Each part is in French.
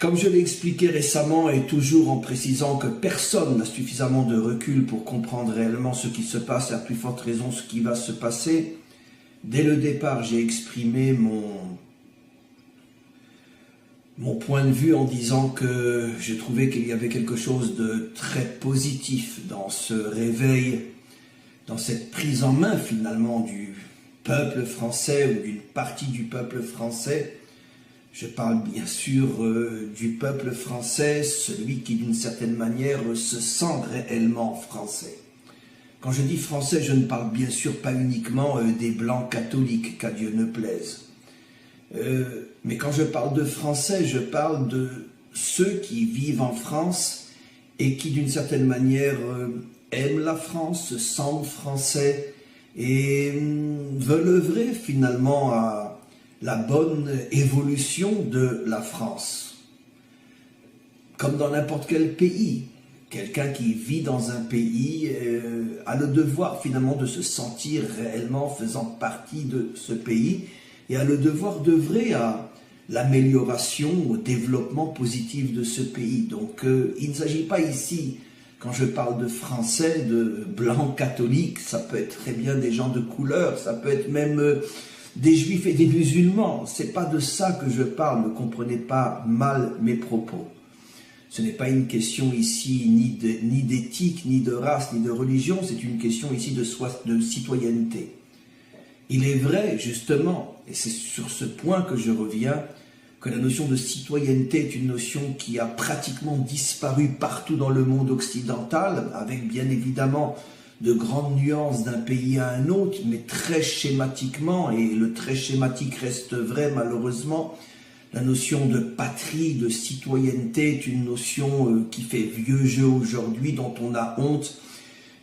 Comme je l'ai expliqué récemment et toujours en précisant que personne n'a suffisamment de recul pour comprendre réellement ce qui se passe et à plus forte raison ce qui va se passer, dès le départ j'ai exprimé mon point de vue en disant que je trouvais qu'il y avait quelque chose de très positif dans ce réveil, dans cette prise en main finalement du peuple français ou d'une partie du peuple français. Je parle bien sûr du peuple français, celui qui d'une certaine manière se sent réellement français. Quand je dis français, je ne parle bien sûr pas uniquement des blancs catholiques, qu'à Dieu ne plaise. Mais quand je parle de français, je parle de ceux qui vivent en France et qui d'une certaine manière aiment la France, se sentent français et veulent œuvrer finalement à la bonne évolution de la France. Comme dans n'importe quel pays, quelqu'un qui vit dans un pays a le devoir finalement de se sentir réellement faisant partie de ce pays et a le devoir d'œuvrer à l'amélioration, au développement positif de ce pays. Donc il ne s'agit pas ici, quand je parle de Français, de blancs catholiques, ça peut être très bien des gens de couleur, ça peut être même des juifs et des musulmans. C'est pas de ça que je parle, ne comprenez pas mal mes propos. Ce n'est pas une question ici ni d'éthique, ni de race, ni de religion, c'est une question ici de citoyenneté. Il est vrai, justement, et c'est sur ce point que je reviens, que la notion de citoyenneté est une notion qui a pratiquement disparu partout dans le monde occidental, avec bien évidemment de grandes nuances d'un pays à un autre, mais très schématiquement, et le très schématique reste vrai malheureusement, la notion de patrie, de citoyenneté est une notion qui fait vieux jeu aujourd'hui, dont on a honte.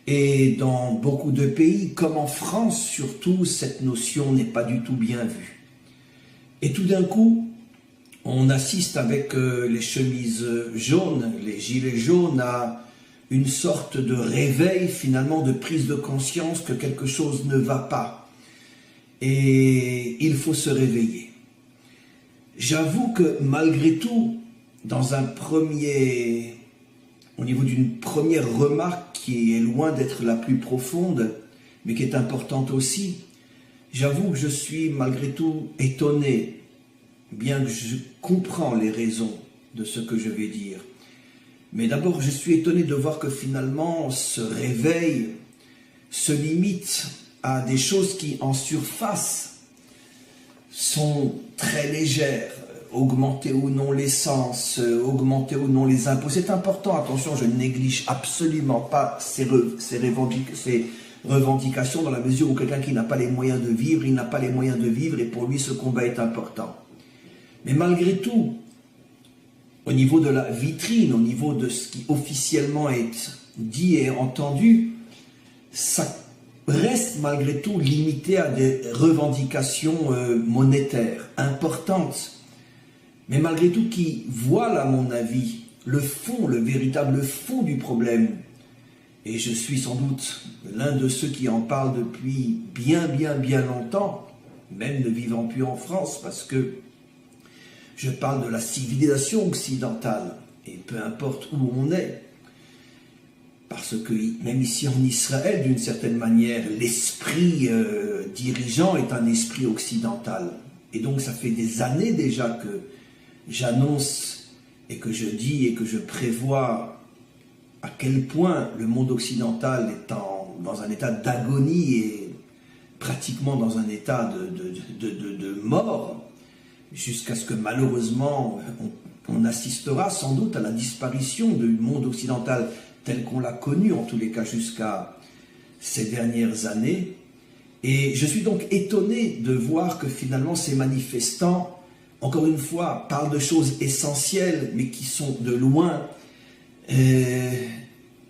Et dans beaucoup de pays, comme en France surtout, cette notion n'est pas du tout bien vue. Et tout d'un coup, on assiste avec les chemises jaunes, les gilets jaunes, à une sorte de réveil finalement, de prise de conscience que quelque chose ne va pas. Et il faut se réveiller. J'avoue que malgré tout, au niveau d'une première remarque qui est loin d'être la plus profonde, mais qui est importante aussi, j'avoue que je suis malgré tout étonné, bien que je comprends les raisons de ce que je vais dire. Mais d'abord, je suis étonné de voir que finalement, ce réveil se limite à des choses qui, en surface, sont très légères. Augmenter ou non l'essence, augmenter ou non les impôts. C'est important, attention, je ne néglige absolument pas ces revendications dans la mesure où quelqu'un qui n'a pas les moyens de vivre, il n'a pas les moyens de vivre et pour lui, ce combat est important. Mais malgré tout, au niveau de la vitrine, au niveau de ce qui officiellement est dit et entendu, ça reste malgré tout limité à des revendications monétaires importantes, mais malgré tout qui voilent à mon avis le fond, le véritable fond du problème. Et je suis sans doute l'un de ceux qui en parlent depuis bien longtemps, même ne vivant plus en France, parce que je parle de la civilisation occidentale, et peu importe où on est, parce que même ici en Israël, d'une certaine manière, l'esprit dirigeant est un esprit occidental. Et donc ça fait des années déjà que j'annonce et que je dis et que je prévois à quel point le monde occidental est dans un état d'agonie et pratiquement dans un état de mort, jusqu'à ce que malheureusement on assistera sans doute à la disparition du monde occidental tel qu'on l'a connu, en tous les cas jusqu'à ces dernières années. Et je suis donc étonné de voir que finalement ces manifestants, encore une fois, parlent de choses essentielles, mais qui sont de loin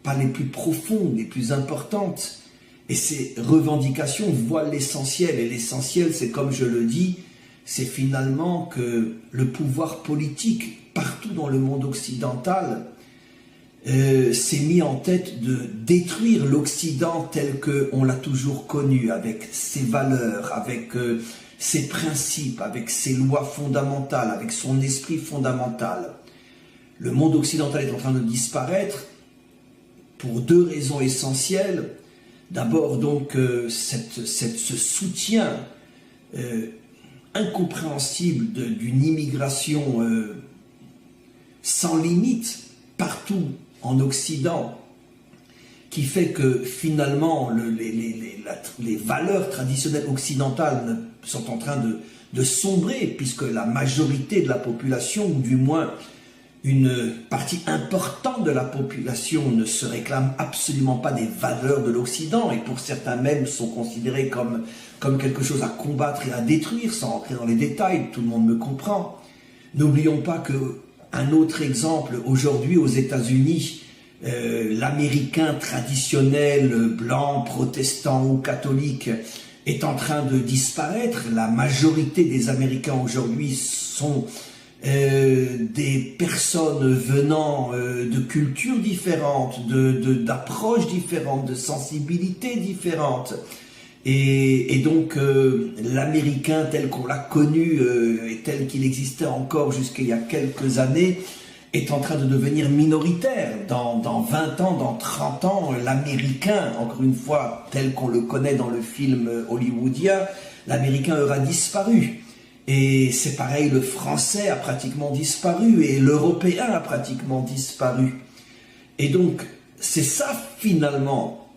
pas les plus profondes, les plus importantes. Et ces revendications voient l'essentiel. Et l'essentiel, c'est comme je le dis, c'est finalement que le pouvoir politique, partout dans le monde occidental, s'est mis en tête de détruire l'Occident tel qu'on l'a toujours connu, avec ses valeurs, avec ses principes, avec ses lois fondamentales, avec son esprit fondamental. le monde occidental est en train de disparaître pour deux raisons essentielles. D'abord, donc, ce soutien incompréhensible d'une immigration sans limite partout en Occident, qui fait que finalement les valeurs traditionnelles occidentales sont en train de sombrer, puisque la majorité de la population, ou du moins une partie importante de la population, ne se réclame absolument pas des valeurs de l'Occident, et pour certains même sont considérés comme quelque chose à combattre et à détruire, sans rentrer dans les détails, tout le monde me comprend. N'oublions pas qu'un autre exemple, aujourd'hui aux États-Unis, l'Américain traditionnel, blanc, protestant ou catholique, est en train de disparaître. La majorité des Américains aujourd'hui sont des personnes venant de cultures différentes, d'approches différentes, de sensibilités différentes. Et donc l'Américain tel qu'on l'a connu et tel qu'il existait encore jusqu'il y a quelques années est en train de devenir minoritaire. Dans 20 ans, dans 30 ans, l'Américain, encore une fois, tel qu'on le connaît dans le film hollywoodien, l'Américain aura disparu. Et c'est pareil, le Français a pratiquement disparu et l'Européen a pratiquement disparu. Et donc, c'est ça finalement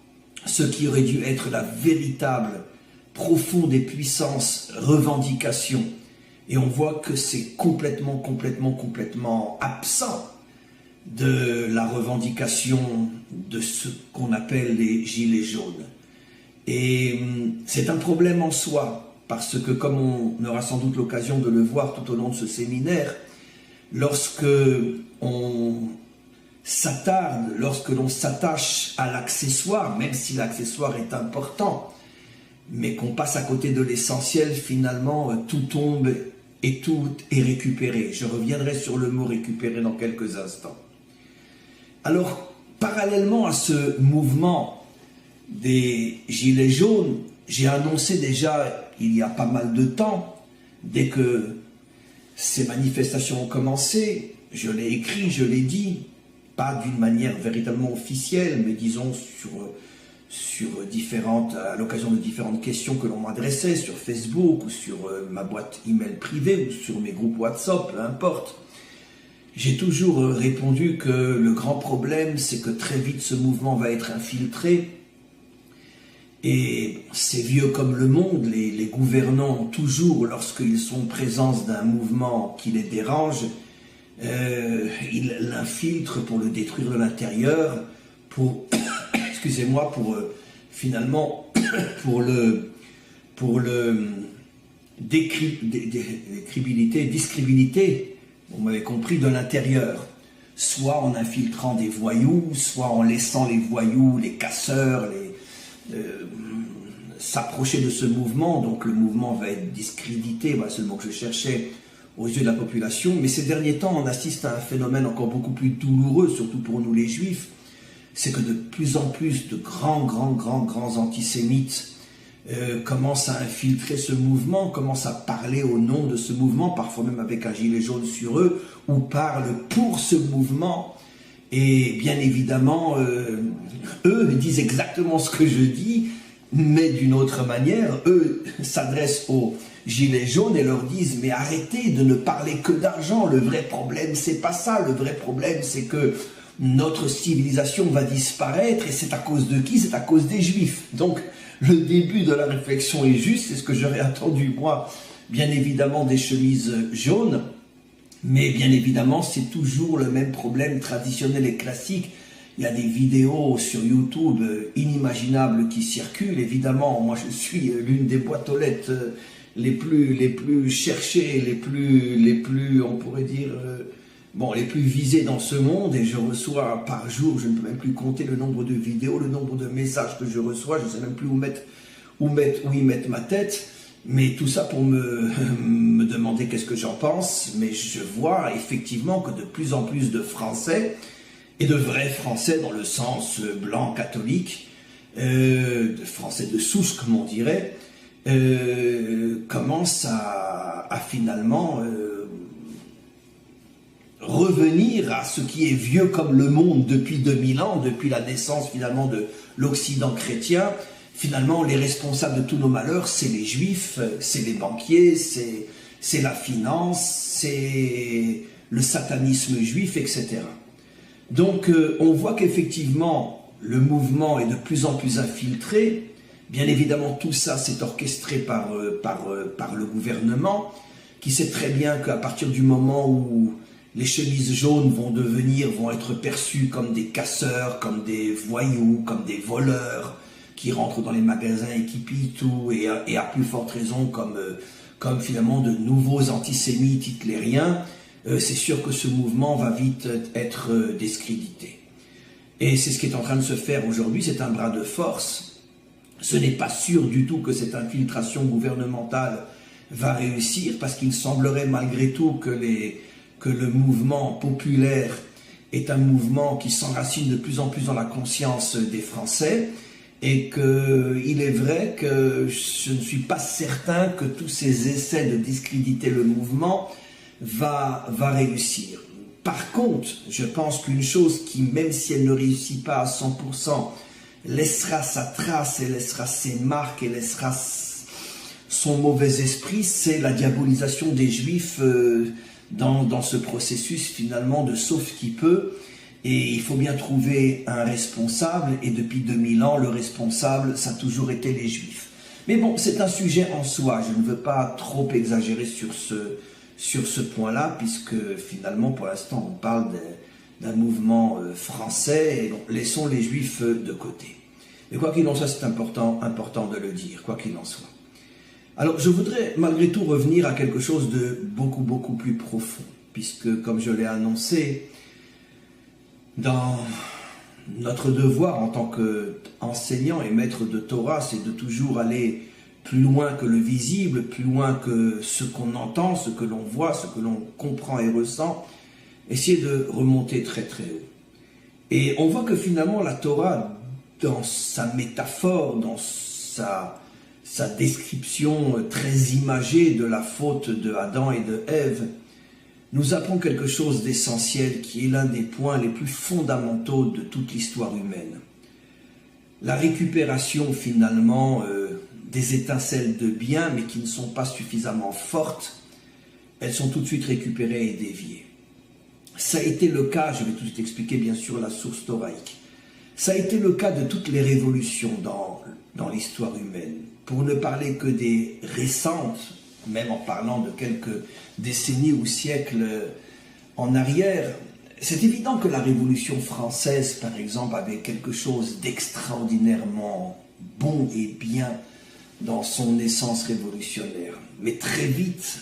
ce qui aurait dû être la véritable, profonde et puissante revendication. Et on voit que c'est complètement absent de la revendication de ce qu'on appelle les gilets jaunes. Et c'est un problème en soi, parce que comme on aura sans doute l'occasion de le voir tout au long de ce séminaire, lorsque on s'attarde, lorsque l'on s'attache à l'accessoire, même si l'accessoire est important, mais qu'on passe à côté de l'essentiel, finalement, tout tombe et tout est récupéré. Je reviendrai sur le mot récupérer dans quelques instants. Alors, parallèlement à ce mouvement des Gilets jaunes, j'ai annoncé déjà, il y a pas mal de temps, dès que ces manifestations ont commencé, je l'ai écrit, je l'ai dit, pas d'une manière véritablement officielle, mais disons à l'occasion de différentes questions que l'on m'adressait sur Facebook ou sur ma boîte email privée ou sur mes groupes WhatsApp, peu importe. J'ai toujours répondu que le grand problème, c'est que très vite ce mouvement va être infiltré. Et c'est vieux comme le monde, les gouvernants, toujours lorsqu'ils sont en présence d'un mouvement qui les dérange, ils l'infiltrent pour le détruire de l'intérieur, pour finalement, pour le discréditer, vous m'avez compris, de l'intérieur, soit en infiltrant des voyous, soit en laissant les voyous, les casseurs, s'approcher de ce mouvement. Donc le mouvement va être discrédité, voilà, c'est le mot que je cherchais, aux yeux de la population. Mais ces derniers temps, on assiste à un phénomène encore beaucoup plus douloureux, surtout pour nous les Juifs, c'est que de plus en plus de grands antisémites commencent à infiltrer ce mouvement, commencent à parler au nom de ce mouvement, parfois même avec un gilet jaune sur eux, ou parlent pour ce mouvement. Et bien évidemment, eux disent exactement ce que je dis, mais d'une autre manière. Eux s'adressent aux gilets jaunes et leur disent « mais arrêtez de ne parler que d'argent, le vrai problème c'est pas ça, le vrai problème c'est que notre civilisation va disparaître, et c'est à cause de qui? C'est à cause des Juifs. » Donc le début de la réflexion est juste, c'est ce que j'aurais attendu moi, bien évidemment des chemises jaunes, mais bien évidemment c'est toujours le même problème traditionnel et classique. Il y a des vidéos sur YouTube inimaginables qui circulent. Évidemment, moi je suis l'une des boîtes aux lettres les plus cherchées, les plus on pourrait dire, les plus visées dans ce monde, et je reçois par jour, je ne peux même plus compter le nombre de vidéos, le nombre de messages que je reçois, je ne sais même plus où y mettre ma tête, mais tout ça pour me demander qu'est-ce que j'en pense. Mais je vois effectivement que de plus en plus de Français, et de vrais Français dans le sens blanc catholique, de Français de souche comme on dirait, commencent à finalement revenir à ce qui est vieux comme le monde depuis 2000 ans, depuis la naissance finalement de l'Occident chrétien. Finalement, les responsables de tous nos malheurs, c'est les Juifs, c'est les banquiers, c'est la finance, c'est le satanisme juif, etc. Donc, on voit qu'effectivement, le mouvement est de plus en plus infiltré. Bien évidemment, tout ça, c'est orchestré par le gouvernement, qui sait très bien qu'à partir du moment où les chemises jaunes vont être perçues comme des casseurs, comme des voyous, comme des voleurs, qui rentrent dans les magasins et qui pillent tout, et à plus forte raison comme finalement de nouveaux antisémites hitlériens, c'est sûr que ce mouvement va vite être discrédité. Et c'est ce qui est en train de se faire aujourd'hui, c'est un bras de force. Ce n'est pas sûr du tout que cette infiltration gouvernementale va réussir, parce qu'il semblerait malgré tout que le mouvement populaire est un mouvement qui s'enracine de plus en plus dans la conscience des Français, et qu'il est vrai que je ne suis pas certain que tous ces essais de discréditer le mouvement va réussir. Par contre, je pense qu'une chose qui, même si elle ne réussit pas à 100%, laissera sa trace et laissera ses marques et laissera son mauvais esprit, c'est la diabolisation des Juifs dans ce processus finalement de sauve qui peut. Et il faut bien trouver un responsable, et depuis 2000 ans, le responsable, ça a toujours été les Juifs. Mais bon, c'est un sujet en soi, je ne veux pas trop exagérer sur ce point-là, puisque finalement, pour l'instant, on parle d'un mouvement français, et donc laissons les Juifs de côté. Mais quoi qu'il en soit, c'est important de le dire, quoi qu'il en soit. Alors, je voudrais malgré tout revenir à quelque chose de beaucoup plus profond, puisque, comme je l'ai annoncé, dans notre devoir en tant qu'enseignant et maître de Torah, c'est de toujours aller plus loin que le visible, plus loin que ce qu'on entend, ce que l'on voit, ce que l'on comprend et ressent, essayer de remonter très haut. Et on voit que finalement la Torah, dans sa métaphore, dans sa description très imagée de la faute de Adam et de Ève, nous apprend quelque chose d'essentiel qui est l'un des points les plus fondamentaux de toute l'histoire humaine. La récupération finalement des étincelles de bien, mais qui ne sont pas suffisamment fortes, elles sont tout de suite récupérées et déviées. Ça a été le cas, je vais tout de suite expliquer bien sûr la source thoraïque, ça a été le cas de toutes les révolutions dans l'histoire humaine. Pour ne parler que des récentes, même en parlant de quelques décennies ou siècles en arrière, c'est évident que la Révolution française, par exemple, avait quelque chose d'extraordinairement bon et bien dans son essence révolutionnaire. Mais très vite,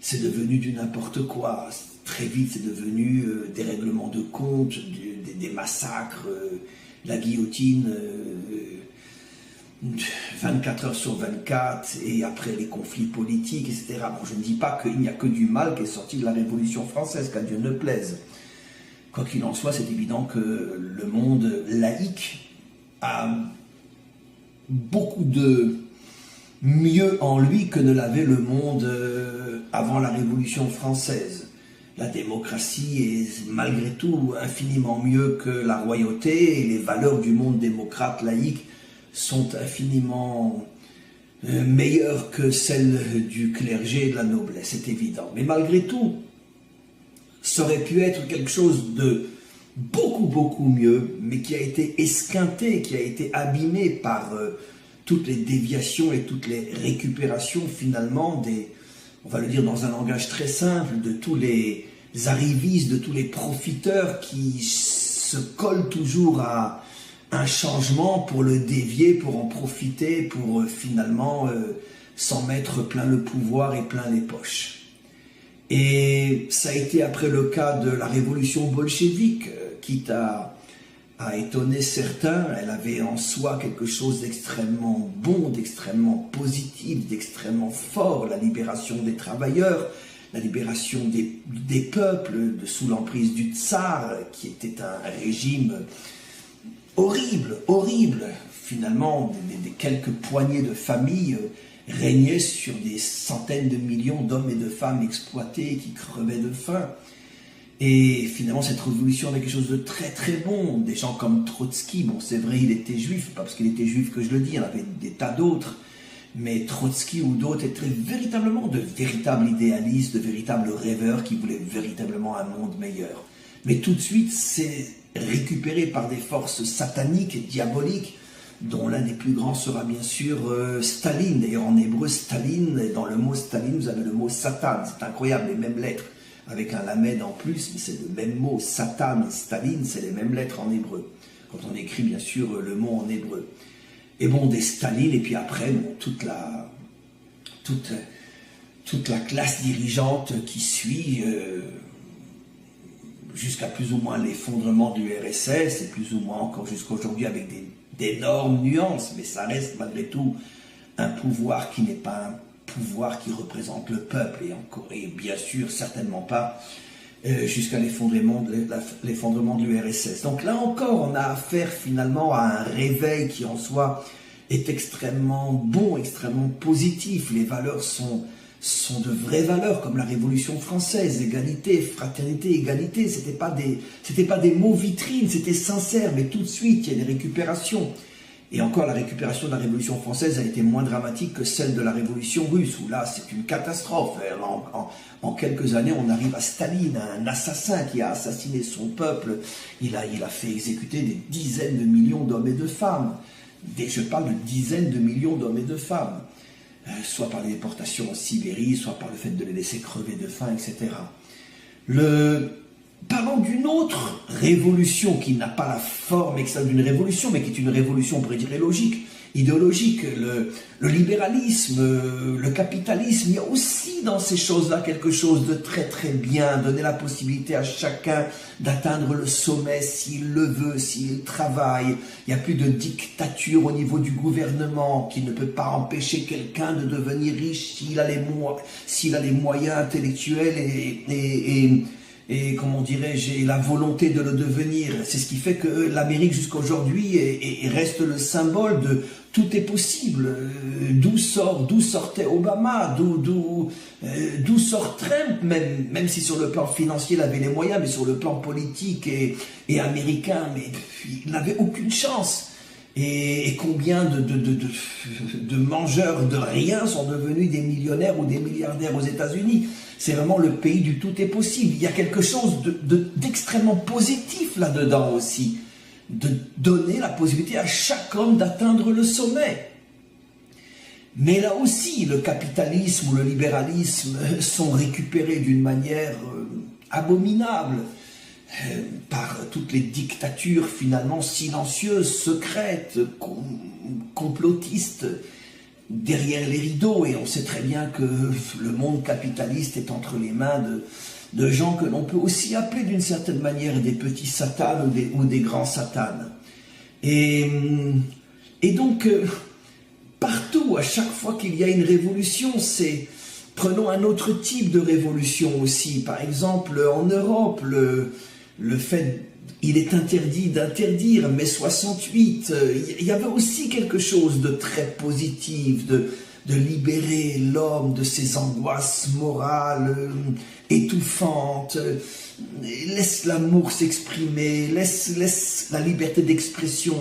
c'est devenu du n'importe quoi. Très vite, c'est devenu des règlements de compte, des massacres, la guillotine, 24 heures sur 24, et après les conflits politiques, etc. Bon, je ne dis pas qu'il n'y a que du mal qui est sorti de la Révolution française, qu'à Dieu ne plaise. Quoi qu'il en soit, c'est évident que le monde laïque a beaucoup de mieux en lui que ne l'avait le monde avant la Révolution française. La démocratie est malgré tout infiniment mieux que la royauté, et les valeurs du monde démocrate laïque sont infiniment meilleures que celles du clergé et de la noblesse, c'est évident. Mais malgré tout, ça aurait pu être quelque chose de beaucoup mieux, mais qui a été esquinté, qui a été abîmé par toutes les déviations et toutes les récupérations finalement on va le dire dans un langage très simple, de tous les arrivistes, de tous les profiteurs qui se collent toujours à un changement pour le dévier, pour en profiter, pour finalement s'en mettre plein le pouvoir et plein les poches. Et ça a été après le cas de la révolution bolchevique, quitte à étonner certains, elle avait en soi quelque chose d'extrêmement bon, d'extrêmement positif, d'extrêmement fort, la libération des travailleurs, la libération des peuples sous l'emprise du tsar, qui était un régime horrible. Finalement, des quelques poignées de familles régnaient sur des centaines de millions d'hommes et de femmes exploités qui crevaient de faim. Et finalement, cette révolution avait quelque chose de très très bon. Des gens comme Trotsky, bon c'est vrai, il était juif, pas parce qu'il était juif que je le dis, il y en avait des tas d'autres. Mais Trotsky ou d'autres étaient véritablement de véritables idéalistes, de véritables rêveurs qui voulaient véritablement un monde meilleur. Mais tout de suite, c'est récupéré par des forces sataniques, diaboliques, dont l'un des plus grands sera bien sûr Staline. D'ailleurs, en hébreu, Staline, dans le mot Staline, vous avez le mot Satan. C'est incroyable, les mêmes lettres, avec un lamed en plus, mais c'est le même mot. Satan et Staline, c'est les mêmes lettres en hébreu. Quand on écrit, bien sûr, le mot en hébreu. Et bon, des Staline, et puis après, bon, toute la classe dirigeante qui suit, jusqu'à plus ou moins l'effondrement du RSS, et plus ou moins encore jusqu'à aujourd'hui avec d'énormes nuances, mais ça reste malgré tout un pouvoir qui n'est pas un pouvoir qui représente le peuple, et bien sûr certainement pas jusqu'à l'effondrement de l'URSS. Donc là encore, on a affaire finalement à un réveil qui en soi est extrêmement bon, extrêmement positif. Les valeurs sont de vraies valeurs, comme la Révolution française, égalité, fraternité, égalité. C'était pas des mots vitrines, c'était sincère, mais tout de suite, il y a des récupérations. Et encore, la récupération de la Révolution française a été moins dramatique que celle de la Révolution russe, où là, c'est une catastrophe. En quelques années, on arrive à Staline, un assassin qui a assassiné son peuple. Il a fait exécuter des dizaines de millions d'hommes et de femmes. Je parle de dizaines de millions d'hommes et de femmes. Soit par les déportations en Sibérie, soit par le fait de les laisser crever de faim, etc. Parlons d'une autre révolution qui n'a pas la forme externe d'une révolution, mais qui est une révolution, on pourrait dire, idéologique. Le libéralisme, le capitalisme, il y a aussi dans ces choses-là quelque chose de très très bien, donner la possibilité à chacun d'atteindre le sommet s'il le veut, s'il travaille. Il n'y a plus de dictature au niveau du gouvernement qui ne peut pas empêcher quelqu'un de devenir riche s'il a les moyens intellectuels et comment dirais-je, la volonté de le devenir. C'est ce qui fait que l'Amérique jusqu'à aujourd'hui reste le symbole de tout est possible. D'où sortait Obama, d'où sort Trump, même si sur le plan financier il avait les moyens, mais sur le plan politique et américain, mais il n'avait aucune chance. Et combien de mangeurs de rien sont devenus des millionnaires ou des milliardaires aux États-Unis. C'est vraiment le pays du tout est possible. Il y a quelque chose d'extrêmement positif là-dedans aussi, de donner la possibilité à chaque homme d'atteindre le sommet. Mais là aussi, le capitalisme ou le libéralisme sont récupérés d'une manière abominable par toutes les dictatures finalement silencieuses, secrètes, complotistes, derrière les rideaux. Et on sait très bien que le monde capitaliste est entre les mains de gens que l'on peut aussi appeler d'une certaine manière des petits satanes ou des grands satanes. Et donc, partout, à chaque fois qu'il y a une révolution, prenons un autre type de révolution aussi. Par exemple, en Europe, le fait, il est interdit d'interdire, mai 68, il y avait aussi quelque chose de très positif, de libérer l'homme de ses angoisses morales étouffantes, laisse l'amour s'exprimer, laisse la liberté d'expression.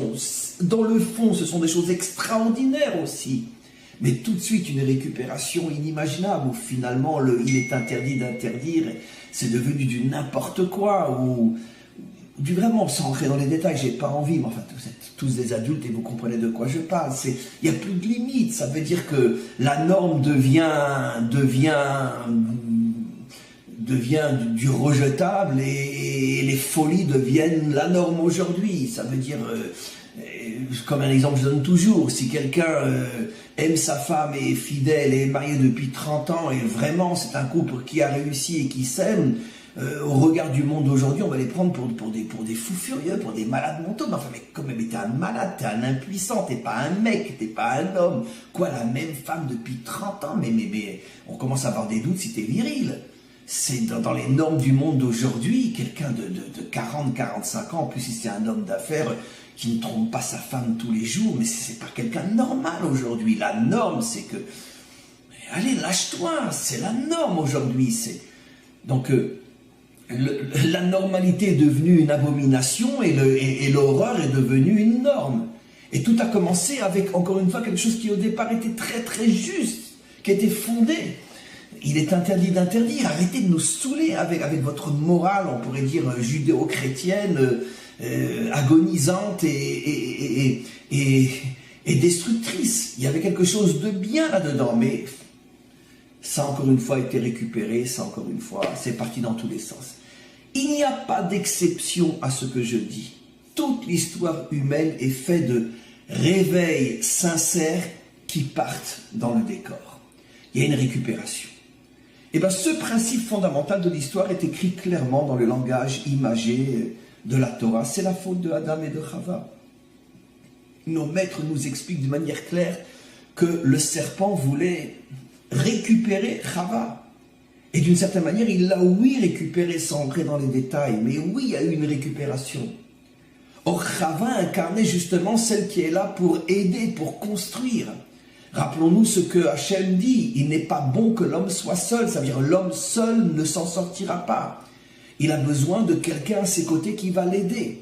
Dans le fond, ce sont des choses extraordinaires aussi. Mais tout de suite, une récupération inimaginable, où finalement, il est interdit d'interdire, c'est devenu du n'importe quoi, ou vraiment, sans rentrer dans les détails, j'ai pas envie, mais enfin, vous êtes tous des adultes et vous comprenez de quoi je parle. Il n'y a plus de limite, ça veut dire que la norme devient du rejetable et les folies deviennent la norme aujourd'hui. Ça veut dire, comme un exemple je donne toujours, si quelqu'un aime sa femme et est fidèle et est marié depuis 30 ans et vraiment c'est un couple qui a réussi et qui s'aime, au regard du monde d'aujourd'hui, on va les prendre pour des fous furieux, pour des malades mentaux. Mais enfin, mais quand même, t'es un malade, t'es un impuissant, t'es pas un mec, t'es pas un homme. Quoi, la même femme depuis 30 ans, mais on commence à avoir des doutes si t'es viril. C'est dans les normes du monde d'aujourd'hui, quelqu'un de 40, 45 ans, en plus si c'est un homme d'affaires qui ne trompe pas sa femme tous les jours, mais c'est pas quelqu'un de normal aujourd'hui. La norme, c'est que, allez, lâche-toi, c'est la norme aujourd'hui. Donc, la normalité est devenue une abomination et l'horreur est devenue une norme. Et tout a commencé avec, encore une fois, quelque chose qui au départ était très très juste, qui était fondé. Il est interdit d'interdire. Arrêtez de nous saouler avec votre morale, on pourrait dire judéo-chrétienne, agonisante et destructrice. Il y avait quelque chose de bien là-dedans, mais ça encore une fois a été récupéré, ça encore une fois, c'est parti dans tous les sens. Il n'y a pas d'exception à ce que je dis. Toute l'histoire humaine est faite de réveils sincères qui partent dans le décor. Il y a une récupération. Et bien ce principe fondamental de l'histoire est écrit clairement dans le langage imagé de la Torah. C'est la faute de Adam et de Chava. Nos maîtres nous expliquent de manière claire que le serpent voulait récupérer Chava. Et d'une certaine manière, il l'a oui récupéré sans entrer dans les détails. Mais oui, il y a eu une récupération. Or, Chava incarnait justement celle qui est là pour aider, pour construire. Rappelons-nous ce que Hachem dit, il n'est pas bon que l'homme soit seul, ça veut dire l'homme seul ne s'en sortira pas. Il a besoin de quelqu'un à ses côtés qui va l'aider.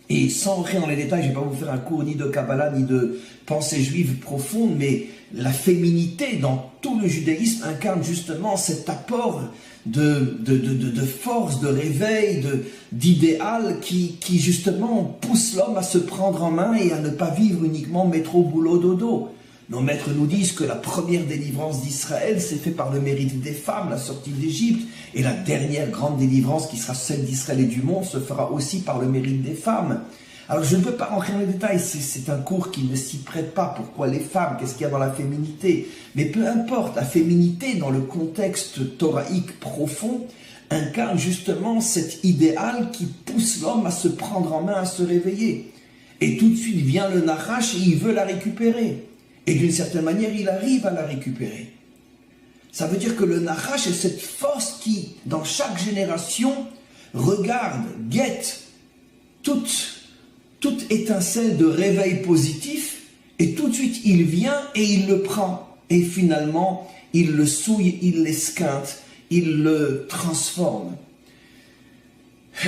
Et sans rentrer dans les détails, je ne vais pas vous faire un cours ni de Kabbalah, ni de pensée juive profonde, mais la féminité dans tout le judaïsme incarne justement cet apport de force, de réveil, d'idéal qui justement pousse l'homme à se prendre en main et à ne pas vivre uniquement métro, boulot, dodo. Nos maîtres nous disent que la première délivrance d'Israël s'est faite par le mérite des femmes, la sortie d'Égypte, et la dernière grande délivrance qui sera celle d'Israël et du monde se fera aussi par le mérite des femmes. Alors je ne peux pas rentrer dans les détails, c'est un cours qui ne s'y prête pas. Pourquoi les femmes? Qu'est-ce qu'il y a dans la féminité? Mais peu importe, la féminité dans le contexte thoraïque profond incarne justement cet idéal qui pousse l'homme à se prendre en main, à se réveiller. Et tout de suite vient le Nachash et il veut la récupérer. Et d'une certaine manière, il arrive à la récupérer. Ça veut dire que le Nachash est cette force qui, dans chaque génération, regarde, guette toute étincelle de réveil positif, et tout de suite, il vient et il le prend. Et finalement, il le souille, il l'esquinte, il le transforme.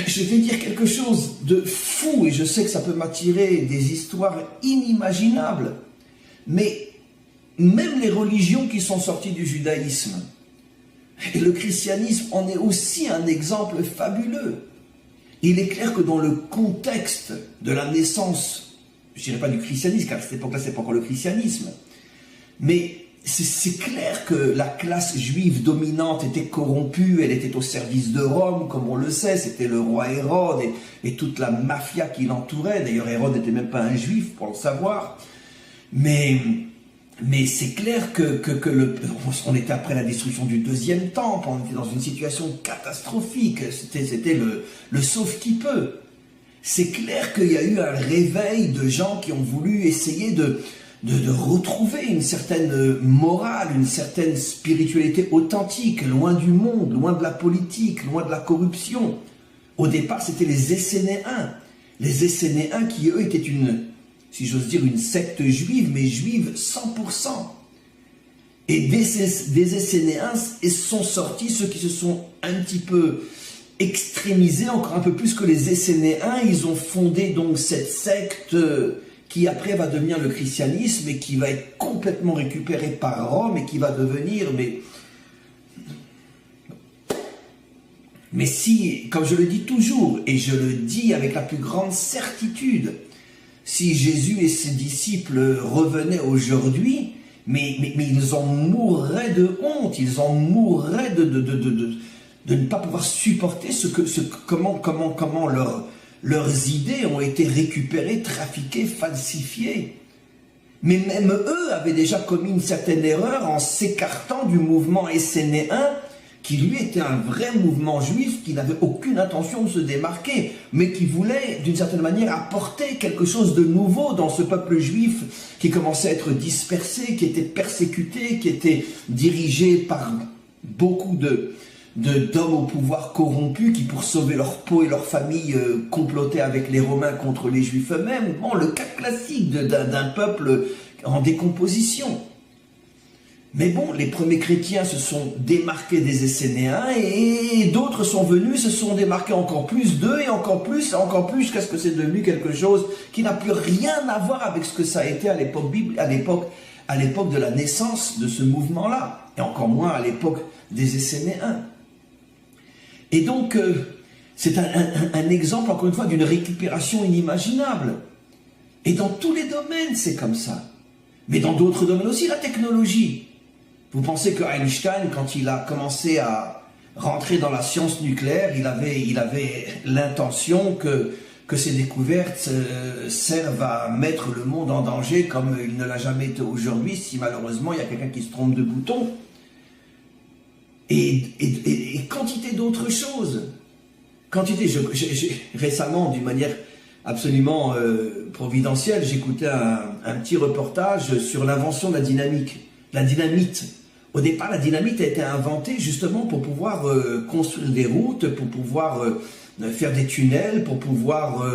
Je vais dire quelque chose de fou, et je sais que ça peut m'attirer des histoires inimaginables. Mais même les religions qui sont sorties du judaïsme, et le christianisme en est aussi un exemple fabuleux. Il est clair que dans le contexte de la naissance, je ne dirais pas du christianisme, car à cette époque-là, ce n'est pas encore le christianisme, mais c'est clair que la classe juive dominante était corrompue, elle était au service de Rome, comme on le sait, c'était le roi Hérode et toute la mafia qui l'entourait. D'ailleurs, Hérode n'était même pas un juif, pour le savoir. Mais c'est clair on était après la destruction du deuxième temple, on était dans une situation catastrophique, c'était le sauf qui peut. C'est clair qu'il y a eu un réveil de gens qui ont voulu essayer de retrouver une certaine morale, une certaine spiritualité authentique, loin du monde, loin de la politique, loin de la corruption. Au départ, c'était les Essénéens. Les Essénéens qui, eux, étaient si j'ose dire, une secte juive, mais juive 100%. Et des Essénéens sont sortis ceux qui se sont un petit peu extrémisés, encore un peu plus que les Essénéens. Ils ont fondé donc cette secte qui après va devenir le christianisme et qui va être complètement récupéré par Rome et qui va devenir... Mais si, comme je le dis toujours, et je le dis avec la plus grande certitude, si Jésus et ses disciples revenaient aujourd'hui, mais ils en mourraient de honte, ils en mourraient de ne pas pouvoir supporter comment leurs idées ont été récupérées, trafiquées, falsifiées. Mais même eux avaient déjà commis une certaine erreur en s'écartant du mouvement essénéen, qui lui était un vrai mouvement juif, qui n'avait aucune intention de se démarquer, mais qui voulait d'une certaine manière apporter quelque chose de nouveau dans ce peuple juif qui commençait à être dispersé, qui était persécuté, qui était dirigé par beaucoup d'hommes au pouvoir corrompus qui, pour sauver leur peau et leur famille, complotaient avec les Romains contre les Juifs eux-mêmes. Bon, le cas classique d'un peuple en décomposition. Mais bon, les premiers chrétiens se sont démarqués des Essénéens et d'autres sont venus, se sont démarqués encore plus d'eux et encore plus, jusqu'à ce que c'est devenu quelque chose qui n'a plus rien à voir avec ce que ça a été à l'époque biblique, à l'époque de la naissance de ce mouvement-là, et encore moins à l'époque des Essénéens. Et donc, c'est un exemple, encore une fois, d'une récupération inimaginable. Et dans tous les domaines, c'est comme ça. Mais dans d'autres domaines aussi, la technologie. Vous pensez que Einstein, quand il a commencé à rentrer dans la science nucléaire, il avait l'intention que ses découvertes servent à mettre le monde en danger comme il ne l'a jamais été aujourd'hui, si malheureusement il y a quelqu'un qui se trompe de bouton. Et quantité d'autres choses. Récemment, d'une manière absolument providentielle, j'écoutais un petit reportage sur l'invention de la dynamite. Au départ, la dynamite a été inventée justement pour pouvoir construire des routes, pour pouvoir faire des tunnels, pour pouvoir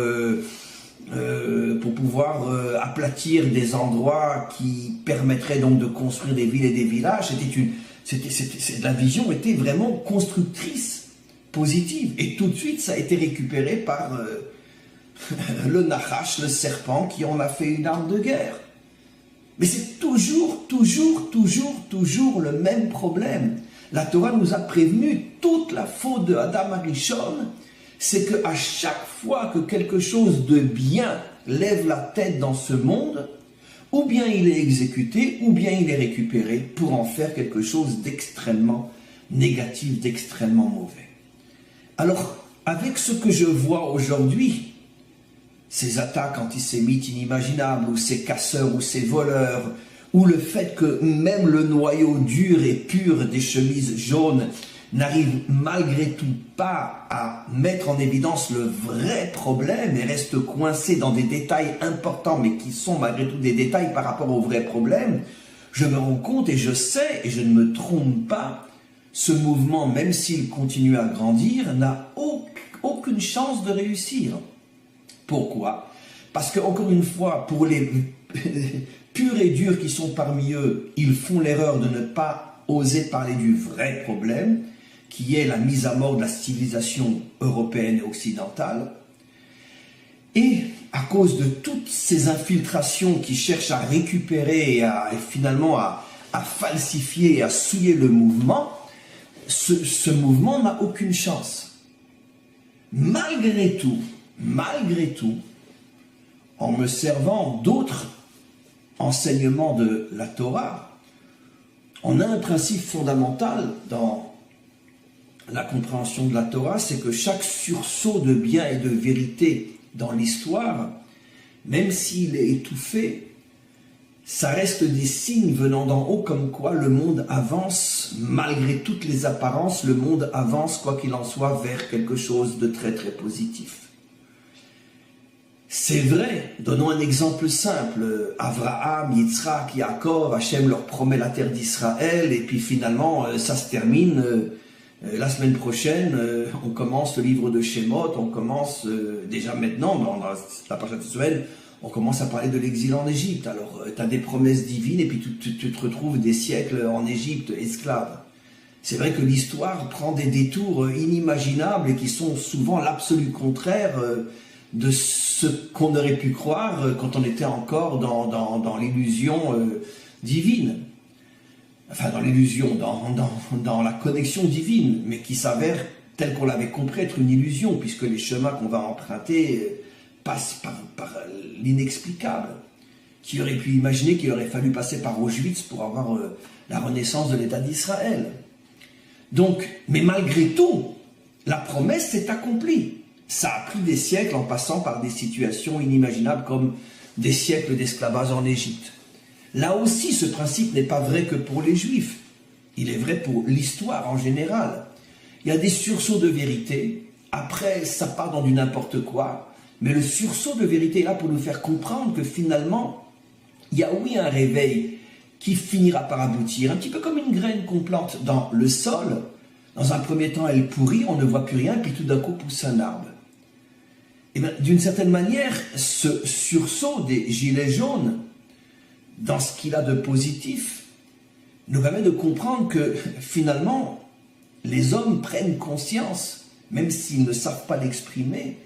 aplatir des endroits qui permettraient donc de construire des villes et des villages. La vision était vraiment constructrice, positive. Et tout de suite, ça a été récupéré par le Nachash, le serpent, qui en a fait une arme de guerre. Mais c'est toujours le même problème. La Torah nous a prévenu, toute la faute de Adam Arishon, c'est qu'à chaque fois que quelque chose de bien lève la tête dans ce monde, ou bien il est exécuté, ou bien il est récupéré pour en faire quelque chose d'extrêmement négatif, d'extrêmement mauvais. Alors, avec ce que je vois aujourd'hui, ces attaques antisémites inimaginables, ou ces casseurs, ou ces voleurs, ou le fait que même le noyau dur et pur des chemises jaunes n'arrive malgré tout pas à mettre en évidence le vrai problème et reste coincé dans des détails importants, mais qui sont malgré tout des détails par rapport au vrai problème, je me rends compte et je sais, et je ne me trompe pas, ce mouvement, même s'il continue à grandir, n'a aucune chance de réussir. Pourquoi? Parce que, encore une fois, pour les purs et durs qui sont parmi eux, ils font l'erreur de ne pas oser parler du vrai problème, qui est la mise à mort de la civilisation européenne et occidentale. Et à cause de toutes ces infiltrations qui cherchent à récupérer et finalement à falsifier et à souiller le mouvement, ce mouvement n'a aucune chance. Malgré tout, en me servant d'autres enseignements de la Torah, on a un principe fondamental dans la compréhension de la Torah, c'est que chaque sursaut de bien et de vérité dans l'histoire, même s'il est étouffé, ça reste des signes venant d'en haut comme quoi le monde avance, malgré toutes les apparences, le monde avance, quoi qu'il en soit, vers quelque chose de très très positif. C'est vrai, donnons un exemple simple, Avraham, Yitzhak, Yaakov, Hachem leur promet la terre d'Israël, et puis finalement ça se termine, la semaine prochaine, on commence le livre de Shemot, on commence déjà maintenant, dans la parashat Tzoel, on commence à parler de l'exil en Égypte. Alors, tu as des promesses divines et puis tu te retrouves des siècles en Égypte, esclave. C'est vrai que l'histoire prend des détours inimaginables et qui sont souvent l'absolu contraire de ce qu'on aurait pu croire quand on était encore dans l'illusion divine. Enfin, dans l'illusion, dans la connexion divine, mais qui s'avère, tel qu'on l'avait compris, être une illusion, puisque les chemins qu'on va emprunter passe par l'inexplicable. Qui aurait pu imaginer qu'il aurait fallu passer par Auschwitz pour avoir la renaissance de l'État d'Israël. Donc, mais malgré tout, la promesse s'est accomplie. Ça a pris des siècles en passant par des situations inimaginables comme des siècles d'esclavage en Égypte. Là aussi, ce principe n'est pas vrai que pour les Juifs. Il est vrai pour l'histoire en général. Il y a des sursauts de vérité. Après, ça part dans du n'importe quoi. Mais le sursaut de vérité est là pour nous faire comprendre que finalement, il y a oui un réveil qui finira par aboutir, un petit peu comme une graine qu'on plante dans le sol. Dans un premier temps, elle pourrit, on ne voit plus rien, puis tout d'un coup pousse un arbre. Et bien, d'une certaine manière, ce sursaut des gilets jaunes, dans ce qu'il a de positif, nous permet de comprendre que finalement, les hommes prennent conscience, même s'ils ne savent pas l'exprimer,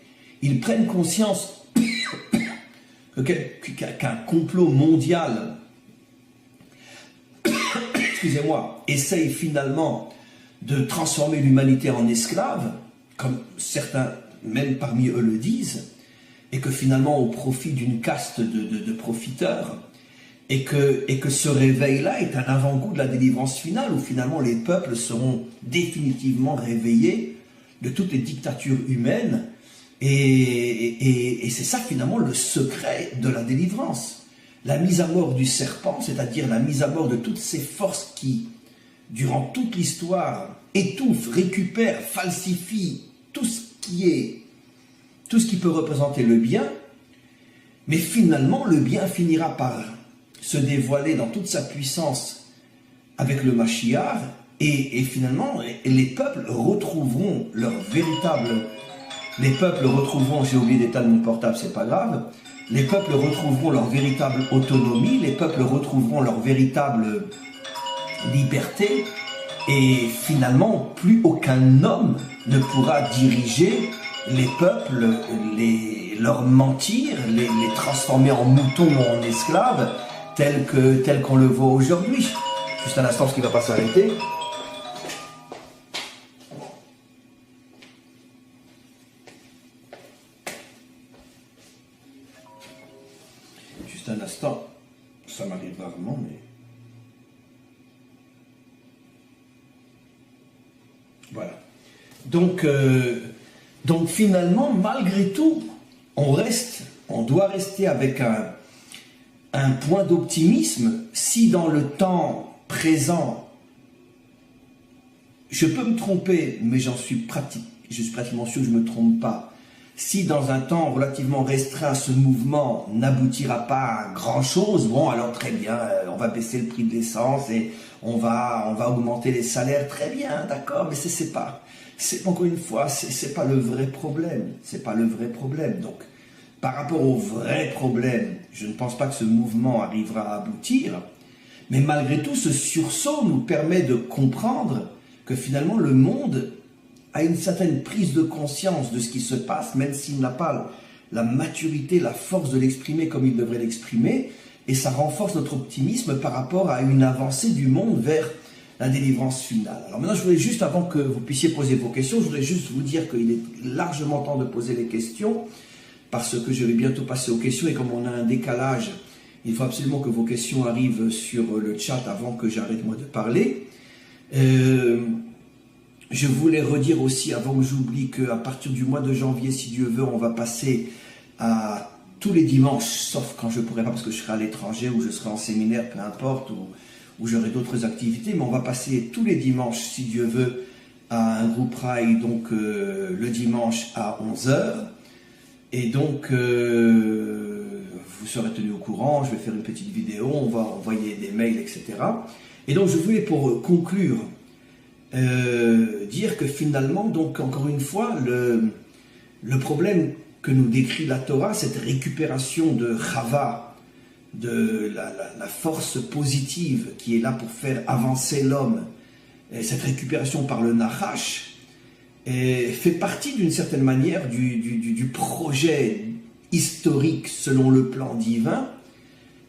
ils prennent conscience qu'un complot mondial, excusez-moi, essaye finalement de transformer l'humanité en esclave, comme certains, même parmi eux, le disent, et que finalement, au profit d'une caste de profiteurs, et que ce réveil-là est un avant-goût de la délivrance finale, où finalement les peuples seront définitivement réveillés de toutes les dictatures humaines, et c'est ça finalement le secret de la délivrance. La mise à mort du serpent, c'est-à-dire la mise à mort de toutes ces forces qui, durant toute l'histoire, étouffent, récupèrent, falsifient tout ce qui peut représenter le bien, mais finalement le bien finira par se dévoiler dans toute sa puissance avec le Mashiach, et finalement les peuples retrouveront leur véritable... Les peuples retrouveront, j'ai oublié d'éteindre mon portable, c'est pas grave, les peuples retrouveront leur véritable autonomie, les peuples retrouveront leur véritable liberté, et finalement plus aucun homme ne pourra diriger les peuples, leur mentir, les transformer en moutons ou en esclaves, tel qu'on le voit aujourd'hui. Juste un instant, ce qui ne va pas s'arrêter. Juste un instant, ça m'arrive rarement, mais... Voilà. Donc finalement, malgré tout, on doit rester avec un point d'optimisme. Si dans le temps présent, je peux me tromper, mais je suis pratiquement sûr que je ne me trompe pas. Si dans un temps relativement restreint, ce mouvement n'aboutira pas à grand-chose, bon alors très bien, on va baisser le prix de l'essence et on va augmenter les salaires, très bien, d'accord, mais c'est pas, encore une fois, c'est pas le vrai problème, c'est pas le vrai problème. Donc, par rapport au vrai problème, je ne pense pas que ce mouvement arrivera à aboutir, mais malgré tout, ce sursaut nous permet de comprendre que finalement le monde a une certaine prise de conscience de ce qui se passe, même s'il n'a pas la maturité, la force de l'exprimer comme il devrait l'exprimer, et ça renforce notre optimisme par rapport à une avancée du monde vers la délivrance finale. Alors maintenant, je voulais juste, avant que vous puissiez poser vos questions, je voudrais juste vous dire qu'il est largement temps de poser les questions, parce que je vais bientôt passer aux questions, et comme on a un décalage, il faut absolument que vos questions arrivent sur le chat avant que j'arrête moi de parler. Je voulais redire aussi, avant que j'oublie, qu'à partir du mois de janvier, si Dieu veut, on va passer à tous les dimanches, sauf quand je ne pourrai pas parce que je serai à l'étranger ou je serai en séminaire, peu importe, ou j'aurai d'autres activités, mais on va passer tous les dimanches, si Dieu veut, à un groupe Rai, donc le dimanche à 11 h. Et donc, vous serez tenus au courant, je vais faire une petite vidéo, on va envoyer des mails, etc. Et donc, je voulais, pour conclure, dire que finalement, donc encore une fois, le problème que nous décrit la Torah, cette récupération de Chava, de la force positive qui est là pour faire avancer l'homme, cette récupération par le Nachash, fait partie d'une certaine manière du projet historique selon le plan divin,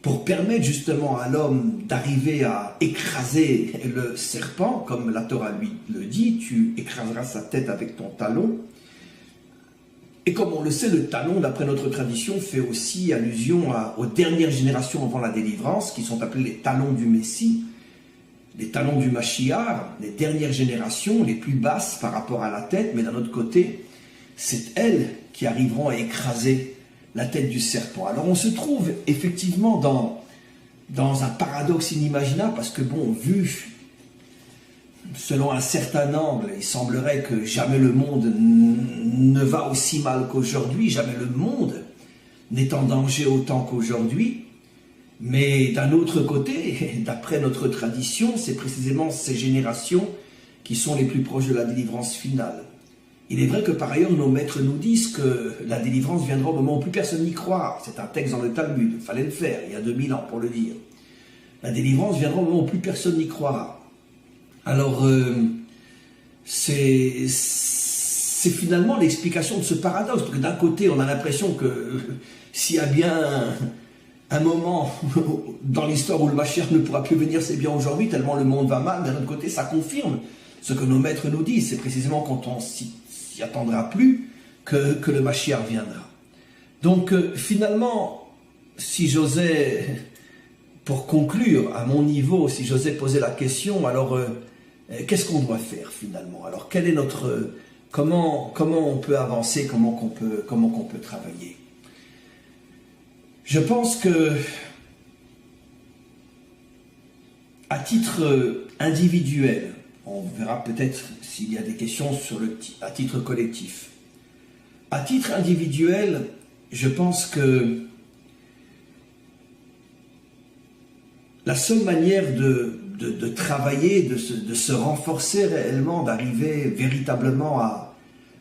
pour permettre justement à l'homme d'arriver à écraser le serpent, comme la Torah lui le dit, tu écraseras sa tête avec ton talon. Et comme on le sait, le talon, d'après notre tradition, fait aussi allusion aux dernières générations avant la délivrance, qui sont appelées les talons du Messie, les talons du Mashiach, les dernières générations, les plus basses par rapport à la tête, mais d'un autre côté, c'est elles qui arriveront à écraser la tête du serpent. Alors on se trouve effectivement dans un paradoxe inimaginable, parce que bon, vu selon un certain angle, il semblerait que jamais le monde ne va aussi mal qu'aujourd'hui, jamais le monde n'est en danger autant qu'aujourd'hui, mais d'un autre côté, d'après notre tradition, c'est précisément ces générations qui sont les plus proches de la délivrance finale. Il est vrai que par ailleurs, nos maîtres nous disent que la délivrance viendra au moment où plus personne n'y croit. C'est un texte dans le Talmud, il fallait le faire, il y a 2000 ans pour le dire. La délivrance viendra au moment où plus personne n'y croira. Alors, c'est finalement l'explication de ce paradoxe. Parce que d'un côté, on a l'impression que s'il y a bien un moment dans l'histoire où le Mashiach ne pourra plus venir, c'est bien aujourd'hui, tellement le monde va mal. D'un autre côté, ça confirme ce que nos maîtres nous disent. C'est précisément quand on s'y attendra plus que le Mashiach viendra. Donc, finalement, si j'osais, pour conclure, à mon niveau, si j'osais poser la question, alors, qu'est-ce qu'on doit faire finalement? Alors, quel est notre... Comment on peut avancer, comment qu'on peut travailler? Je pense que, à titre individuel, on verra peut-être s'il y a des questions à titre collectif. À titre individuel, je pense que la seule manière de travailler, de se renforcer réellement, d'arriver véritablement à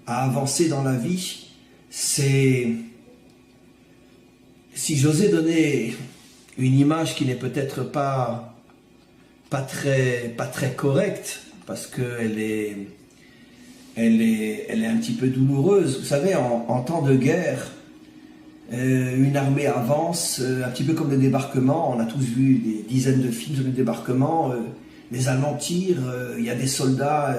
avancer dans la vie, c'est, si j'osais donner une image qui n'est peut-être pas très correcte, parce qu'elle est un petit peu douloureuse. Vous savez, en temps de guerre, une armée avance, un petit peu comme le débarquement. On a tous vu des dizaines de films sur le débarquement. Les Allemands tirent, il y a des soldats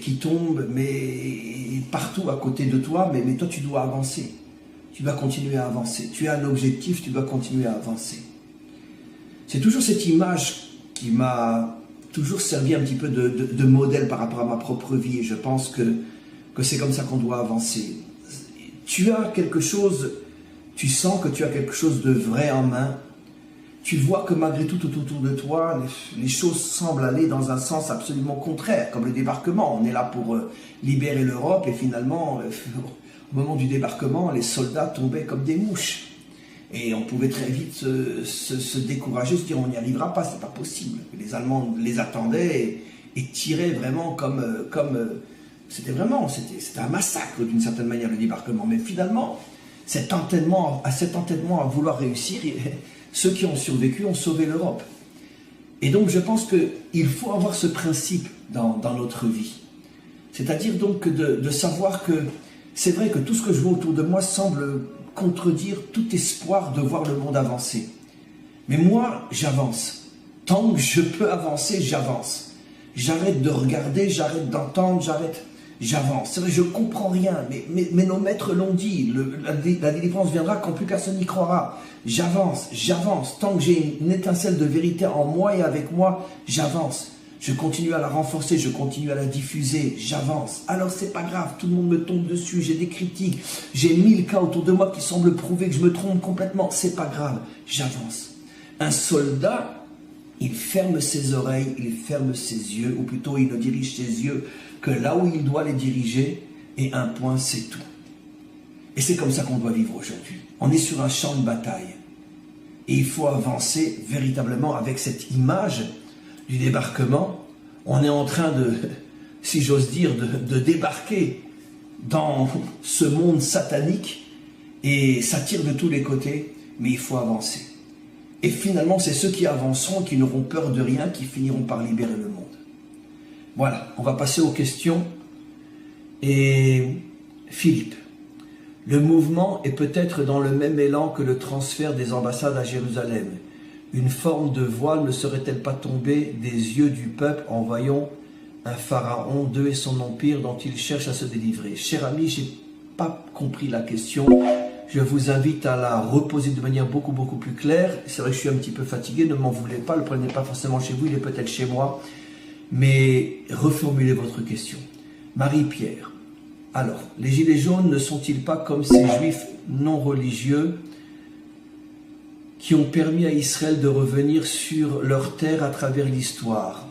qui tombent, mais partout à côté de toi. Mais toi, tu dois avancer. Tu dois continuer à avancer. Tu as un objectif, tu dois continuer à avancer. C'est toujours cette image qui m'a toujours servi un petit peu de modèle par rapport à ma propre vie. Et je pense que c'est comme ça qu'on doit avancer. Tu as quelque chose, tu sens que tu as quelque chose de vrai en main. Tu vois que malgré tout autour de toi, les choses semblent aller dans un sens absolument contraire, comme le débarquement. On est là pour libérer l'Europe et finalement, au moment du débarquement, les soldats tombaient comme des mouches. Et on pouvait très vite se décourager, se dire on n'y arrivera pas, c'est pas possible. Les Allemands les attendaient et tiraient vraiment comme c'était un massacre d'une certaine manière le débarquement. Mais finalement, cet entêtement à vouloir réussir, ceux qui ont survécu ont sauvé l'Europe. Et donc je pense qu'il faut avoir ce principe dans notre vie. C'est-à-dire donc de savoir que c'est vrai que tout ce que je vois autour de moi semble contredire tout espoir de voir le monde avancer. Mais moi, j'avance. Tant que je peux avancer, j'avance. J'arrête de regarder, j'arrête d'entendre, j'avance. C'est vrai, je ne comprends rien, mais nos maîtres l'ont dit, la délivrance viendra quand plus personne n'y croira. J'avance. Tant que j'ai une étincelle de vérité en moi et avec moi, j'avance. Je continue à la renforcer, je continue à la diffuser, j'avance. Alors c'est pas grave, tout le monde me tombe dessus, j'ai des critiques, j'ai 1000 cas autour de moi qui semblent prouver que je me trompe complètement, c'est pas grave, j'avance. Un soldat, il ferme ses oreilles, il ferme ses yeux, ou plutôt il ne dirige ses yeux que là où il doit les diriger, et un point c'est tout. Et c'est comme ça qu'on doit vivre aujourd'hui. On est sur un champ de bataille. Et il faut avancer véritablement avec cette image du débarquement. On est en train de, si j'ose dire, de débarquer dans ce monde satanique et ça tire de tous les côtés, mais il faut avancer. Et finalement, c'est ceux qui avanceront, qui n'auront peur de rien, qui finiront par libérer le monde. Voilà, on va passer aux questions. Et Philippe, le mouvement est peut-être dans le même élan que le transfert des ambassades à Jérusalem. Une forme de voile ne serait-elle pas tombée des yeux du peuple en voyant un pharaon, Dieu et son empire dont il cherche à se délivrer? Cher ami, je n'ai pas compris la question. Je vous invite à la reposer de manière beaucoup plus claire. C'est vrai que je suis un petit peu fatigué, ne m'en voulez pas. Le problème n'est pas forcément chez vous, il est peut-être chez moi. Mais reformulez votre question. Marie-Pierre, alors, les gilets jaunes ne sont-ils pas comme ces juifs non religieux qui ont permis à Israël de revenir sur leur terre à travers l'histoire?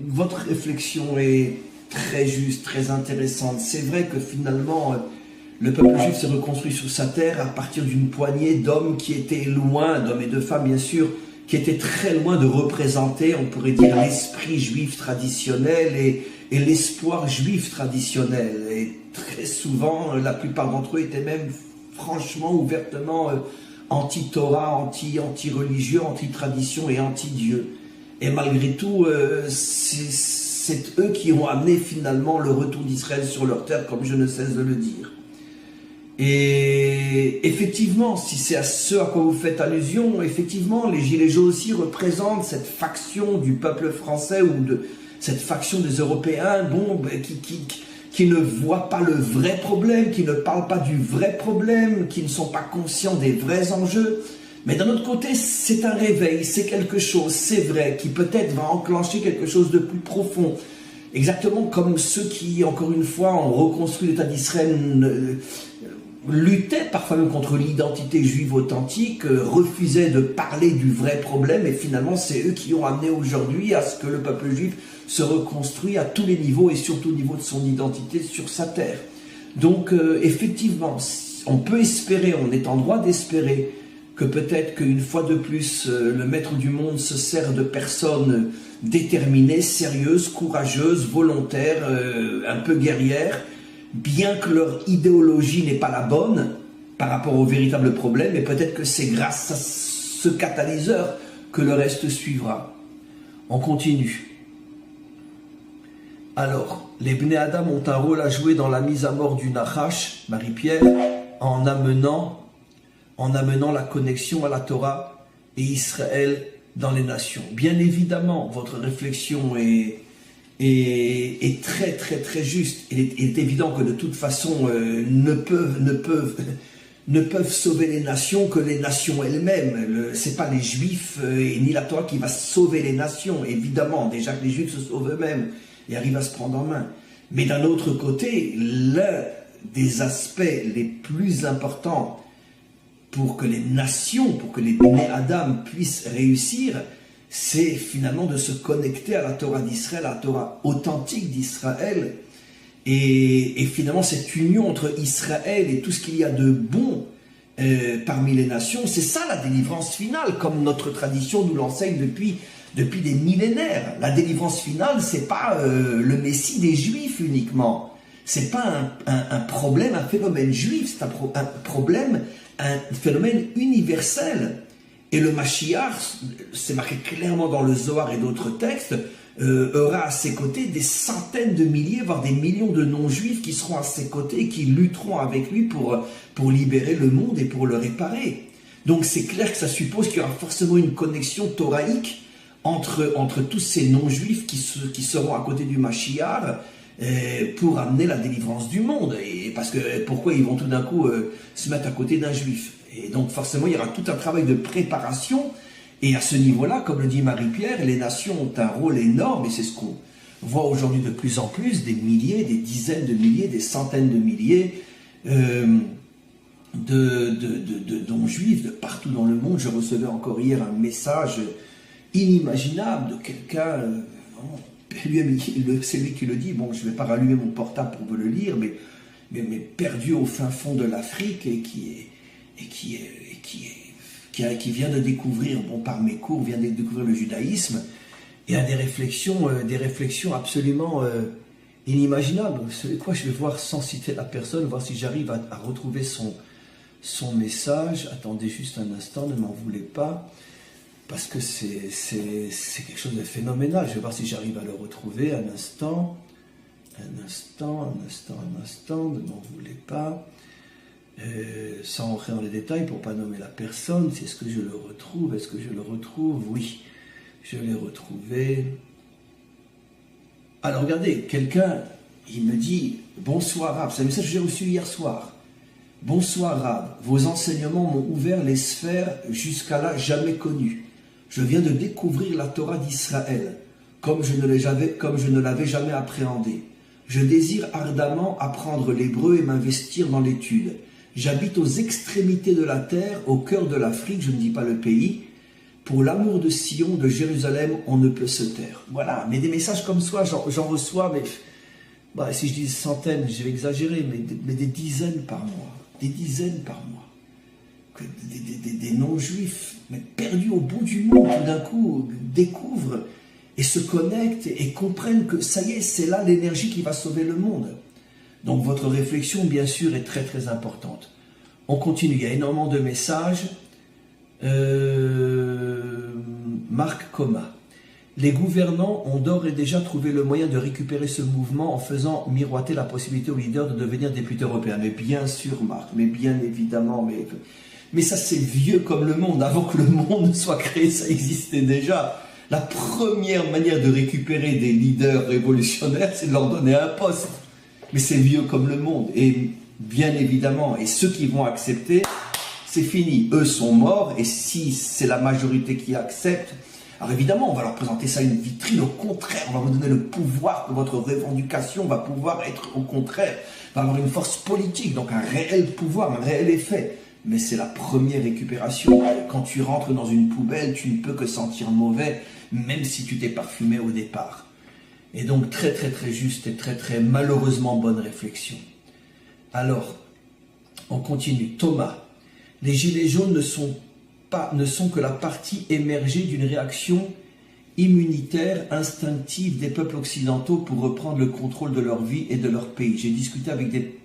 Votre réflexion est très juste, très intéressante. C'est vrai que finalement, le peuple juif s'est reconstruit sur sa terre à partir d'une poignée d'hommes qui étaient loin, d'hommes et de femmes bien sûr, qui étaient très loin de représenter, on pourrait dire, l'esprit juif traditionnel et l'espoir juif traditionnel. Et très souvent, la plupart d'entre eux étaient même franchement, ouvertement anti-Torah, anti-religieux, anti-tradition et anti-Dieu. Et malgré tout, c'est eux qui ont amené finalement le retour d'Israël sur leur terre, comme je ne cesse de le dire. Et effectivement, si c'est à ce à quoi vous faites allusion, effectivement, les Gilets jaunes aussi représentent cette faction du peuple français ou de cette faction des Européens, bon, qui ne voient pas le vrai problème, qui ne parlent pas du vrai problème, qui ne sont pas conscients des vrais enjeux. Mais d'un autre côté, c'est un réveil, c'est quelque chose, c'est vrai, qui peut-être va enclencher quelque chose de plus profond. Exactement comme ceux qui, encore une fois, ont reconstruit l'État d'Israël, luttaient parfois même contre l'identité juive authentique, refusaient de parler du vrai problème, et finalement c'est eux qui ont amené aujourd'hui à ce que le peuple juif se reconstruit à tous les niveaux et surtout au niveau de son identité sur sa terre. Donc effectivement, on peut espérer, on est en droit d'espérer que peut-être qu'une fois de plus, le maître du monde se sert de personnes déterminées, sérieuses, courageuses, volontaires, un peu guerrières, bien que leur idéologie n'est pas la bonne par rapport au véritable problème, et peut-être que c'est grâce à ce catalyseur que le reste suivra. On continue. Alors, les Bnei Adam ont un rôle à jouer dans la mise à mort du Nachash, Marie-Pierre, en amenant la connexion à la Torah et Israël dans les nations. Bien évidemment, votre réflexion est très très très juste. Il est évident que de toute façon ne peuvent sauver les nations que les nations elles-mêmes. C'est pas les Juifs et ni la Torah qui va sauver les nations. Évidemment, déjà que les Juifs se sauvent eux-mêmes et arrivent à se prendre en main. Mais d'un autre côté, l'un des aspects les plus importants pour que les nations, pour que les Bnei Adam puissent réussir, c'est finalement de se connecter à la Torah d'Israël, à la Torah authentique d'Israël, et finalement cette union entre Israël et tout ce qu'il y a de bon parmi les nations, c'est ça la délivrance finale, comme notre tradition nous l'enseigne depuis des millénaires. La délivrance finale, c'est pas le Messie des Juifs uniquement, c'est pas un problème, un phénomène juif, c'est un problème, un phénomène universel. Et le Mashiach, c'est marqué clairement dans le Zohar et d'autres textes, aura à ses côtés des centaines de milliers, voire des millions de non-juifs qui seront à ses côtés et qui lutteront avec lui pour libérer le monde et pour le réparer. Donc c'est clair que ça suppose qu'il y aura forcément une connexion thoraïque entre tous ces non-juifs qui seront à côté du Mashiach pour amener la délivrance du monde. Et parce que pourquoi ils vont tout d'un coup se mettre à côté d'un juif? Et donc forcément, il y aura tout un travail de préparation. Et à ce niveau-là, comme le dit Marie-Pierre, les nations ont un rôle énorme. Et c'est ce qu'on voit aujourd'hui de plus en plus, des milliers, des dizaines de milliers, des centaines de milliers de non-juifs de partout dans le monde. Je recevais encore hier un message inimaginable de quelqu'un, c'est lui qui le dit, bon, je ne vais pas rallumer mon portable pour vous le lire, mais perdu au fin fond de l'Afrique et qui vient de découvrir, bon, par mes cours, vient de découvrir le judaïsme et a des réflexions absolument inimaginables. Vous savez quoi, je vais voir sans citer la personne, voir si j'arrive à retrouver son message. Attendez juste un instant, ne m'en voulez pas, parce que c'est quelque chose de phénoménal. Je vais voir si j'arrive à le retrouver. Un instant, ne m'en voulez pas. Sans entrer dans les détails pour ne pas nommer la personne, est-ce que je le retrouve? Oui, je l'ai retrouvé. Alors regardez, quelqu'un, il me dit « Bonsoir Rab », c'est un message que j'ai reçu hier soir. « Bonsoir Rab, vos enseignements m'ont ouvert les sphères jusqu'à là jamais connues. Je viens de découvrir la Torah d'Israël, comme je ne l'avais jamais appréhendée. Je désire ardemment apprendre l'hébreu et m'investir dans l'étude. J'habite aux extrémités de la terre, au cœur de l'Afrique, je ne dis pas le pays. Pour l'amour de Sion, de Jérusalem, on ne peut se taire. » Voilà, mais des messages comme ça, j'en reçois, mais si je dis centaines, je vais exagérer, mais des dizaines par mois. Des dizaines par mois. Des non-juifs, mais perdus au bout du monde, tout d'un coup, découvrent et se connectent et comprennent que ça y est, c'est là l'énergie qui va sauver le monde. Donc votre réflexion, bien sûr, est très très importante. On continue, il y a énormément de messages. Marc Coma. Les gouvernants ont d'ores et déjà trouvé le moyen de récupérer ce mouvement en faisant miroiter la possibilité aux leaders de devenir députés européens. Mais bien sûr, Marc, mais bien évidemment, mais ça c'est vieux comme le monde. Avant que le monde soit créé, ça existait déjà. La première manière de récupérer des leaders révolutionnaires, c'est de leur donner un poste. Mais c'est vieux comme le monde. Et bien évidemment, et ceux qui vont accepter, c'est fini. Eux sont morts, et si c'est la majorité qui accepte, alors évidemment, on va leur présenter ça une vitrine, au contraire, on va vous donner le pouvoir que votre revendication va pouvoir être, au contraire, va avoir une force politique, donc un réel pouvoir, un réel effet. Mais c'est la première récupération. Quand tu rentres dans une poubelle, tu ne peux que sentir mauvais, même si tu t'es parfumé au départ. Et donc très très très juste et très très malheureusement bonne réflexion. Alors, on continue. Thomas, les gilets jaunes ne sont que la partie émergée d'une réaction immunitaire instinctive des peuples occidentaux pour reprendre le contrôle de leur vie et de leur pays. J'ai discuté avec des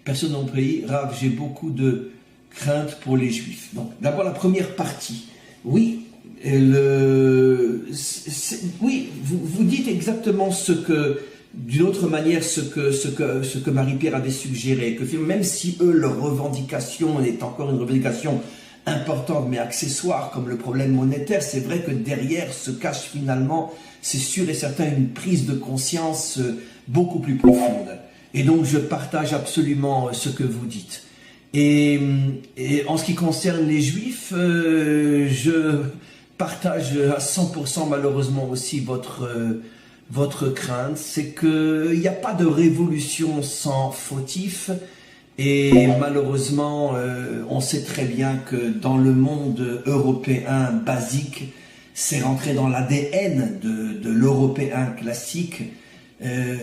personnes dans le pays, Rav, j'ai beaucoup de crainte pour les juifs. Donc, d'abord la première partie. Oui, vous dites exactement ce que, d'une autre manière, ce que Marie-Pierre avait suggéré, que même si eux, leur revendication est encore une revendication importante mais accessoire comme le problème monétaire, c'est vrai que derrière se cache finalement, c'est sûr et certain, une prise de conscience beaucoup plus profonde. Et donc je partage absolument ce que vous dites. Et en ce qui concerne les juifs, je partage à 100% malheureusement aussi votre crainte, c'est qu'il n'y a pas de révolution sans fautif. Et malheureusement, on sait très bien que dans le monde européen basique, c'est rentré dans l'ADN de l'européen classique.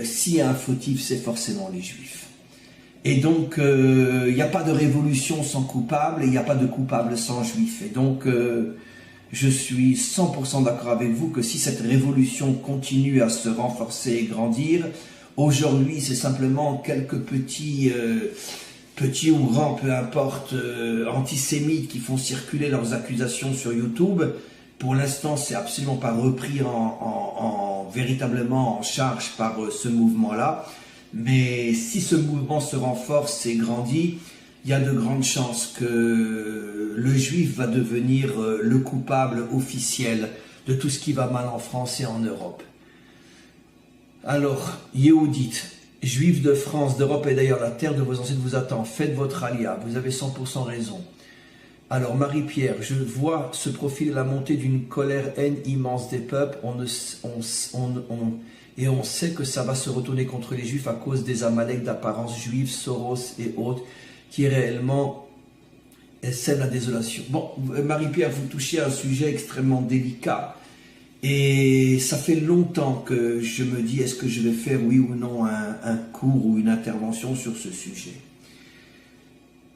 S'il y a un fautif, c'est forcément les juifs. Et donc, il n'y a pas de révolution sans coupable, et il n'y a pas de coupable sans juif. Et donc, je suis 100% d'accord avec vous que si cette révolution continue à se renforcer et grandir, aujourd'hui, c'est simplement quelques petits ou grands, peu importe, antisémites qui font circuler leurs accusations sur YouTube. Pour l'instant, c'est absolument pas repris véritablement en charge par ce mouvement-là. Mais si ce mouvement se renforce et grandit, il y a de grandes chances que le juif va devenir le coupable officiel de tout ce qui va mal en France et en Europe. Alors, Yehudit, Juifs de France, d'Europe et d'ailleurs la terre de vos ancêtres vous attend. Faites votre alia, vous avez 100% raison. Alors Marie-Pierre, je vois se profiler la montée d'une colère-haine immense des peuples. Et on sait que ça va se retourner contre les Juifs à cause des Amalek d'apparence juive, Soros et autres, qui réellement sèment la désolation. Bon, Marie-Pierre, vous touchez à un sujet extrêmement délicat. Et ça fait longtemps que je me dis, est-ce que je vais faire, oui ou non, un cours ou une intervention sur ce sujet.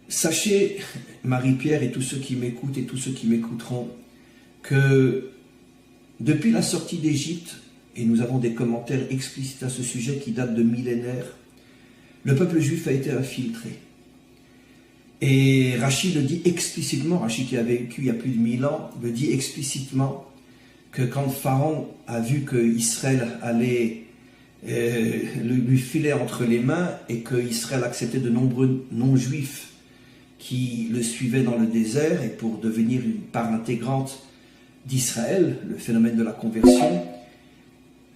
Sachez, Marie-Pierre et tous ceux qui m'écoutent et tous ceux qui m'écouteront, que depuis la sortie d'Égypte, et nous avons des commentaires explicites à ce sujet qui datent de millénaires, le peuple juif a été infiltré. Et Rachid le dit explicitement, Rachid qui a vécu il y a plus de 1000 ans, le dit explicitement, que quand Pharaon a vu que Israël allait lui filer entre les mains et que Israël acceptait de nombreux non-juifs qui le suivaient dans le désert et pour devenir une part intégrante d'Israël, le phénomène de la conversion,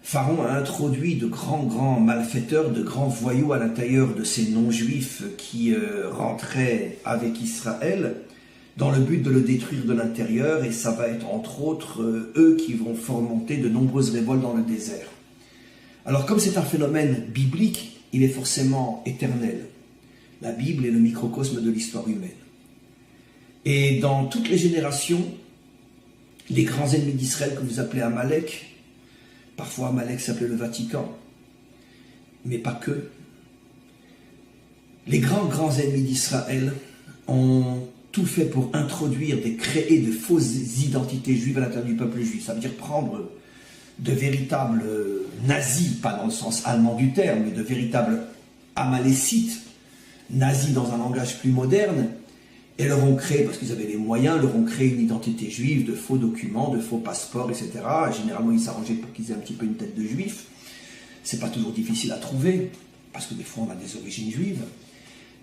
Pharaon a introduit de grands malfaiteurs, de grands voyous à l'intérieur de ces non-juifs qui rentraient avec Israël, dans le but de le détruire de l'intérieur, et ça va être entre autres eux qui vont fomenter de nombreuses révoltes dans le désert. Alors comme c'est un phénomène biblique, il est forcément éternel. La Bible est le microcosme de l'histoire humaine. Et dans toutes les générations, les grands ennemis d'Israël que vous appelez Amalek, parfois Amalek s'appelait le Vatican, mais pas que, les grands ennemis d'Israël ont tout fait pour introduire, créer de fausses identités juives à l'intérieur du peuple juif. Ça veut dire prendre de véritables nazis, pas dans le sens allemand du terme, mais de véritables amalécites, nazis dans un langage plus moderne, et leur ont créé, parce qu'ils avaient les moyens, leur ont créé une identité juive, de faux documents, de faux passeports, etc. Généralement, ils s'arrangeaient pour qu'ils aient un petit peu une tête de juif. C'est pas toujours difficile à trouver, parce que des fois on a des origines juives.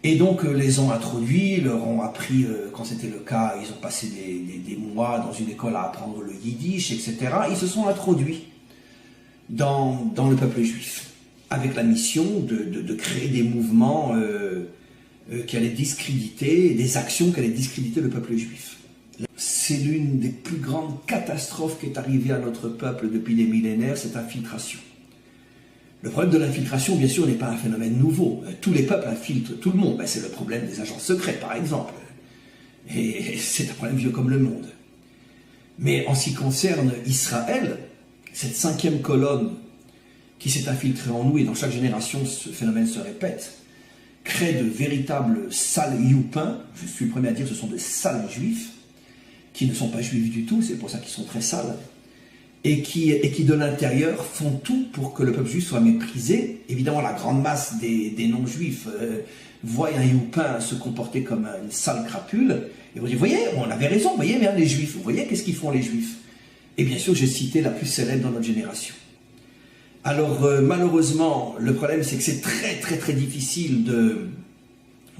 Et donc les ont introduits, leur ont appris, quand c'était le cas, ils ont passé des mois dans une école à apprendre le yiddish, etc. Ils se sont introduits dans le peuple juif, avec la mission de créer des mouvements qui allaient discréditer, des actions qui allaient discréditer le peuple juif. C'est l'une des plus grandes catastrophes qui est arrivée à notre peuple depuis des millénaires, cette infiltration. Le problème de l'infiltration, bien sûr, n'est pas un phénomène nouveau. Tous les peuples infiltrent tout le monde. Ben, c'est le problème des agents secrets, par exemple. Et c'est un problème vieux comme le monde. Mais en ce qui concerne Israël, cette cinquième colonne qui s'est infiltrée en nous, et dans chaque génération, ce phénomène se répète, crée de véritables sales youpins. Je suis le premier à dire que ce sont de sales juifs, qui ne sont pas juifs du tout, c'est pour ça qu'ils sont très sales. Et qui de l'intérieur font tout pour que le peuple juif soit méprisé. Évidemment, la grande masse des non-juifs voient un youpin se comporter comme une sale crapule, et vous dites, voyez, on avait raison, vous voyez bien les juifs, vous voyez qu'est-ce qu'ils font les juifs. Et bien sûr, j'ai cité la plus célèbre dans notre génération. Alors, malheureusement, le problème, c'est que c'est très, très, très difficile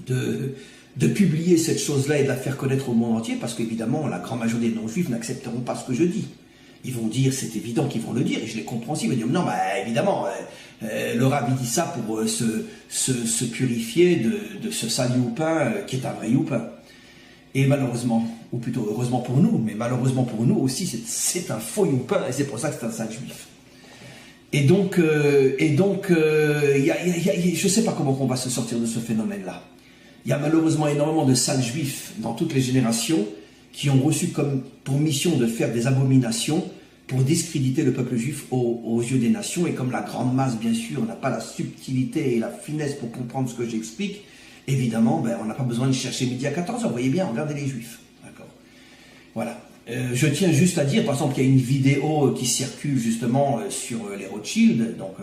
de publier cette chose-là et de la faire connaître au monde entier, parce qu'évidemment, la grande majorité des non-juifs n'accepteront pas ce que je dis. Ils vont dire, c'est évident qu'ils vont le dire, et je les comprends aussi, ils vont dire, non, bah, évidemment, le rabbi dit ça pour se purifier de ce sale youpin qui est un vrai youpin. Et malheureusement, ou plutôt heureusement pour nous, mais malheureusement pour nous aussi, c'est un faux youpin, et c'est pour ça que c'est un sale juif. Et donc, je ne sais pas comment on va se sortir de ce phénomène-là. Il y a malheureusement énormément de sales juifs dans toutes les générations qui ont reçu comme pour mission de faire des abominations pour discréditer le peuple juif aux yeux des nations. Et comme la grande masse, bien sûr, n'a pas la subtilité et la finesse pour comprendre ce que j'explique, évidemment, ben, on n'a pas besoin de chercher midi à 14h. Vous voyez bien, regardez les juifs. D'accord. Voilà. Je tiens juste à dire, par exemple, qu'il y a une vidéo qui circule justement sur les Rothschild, donc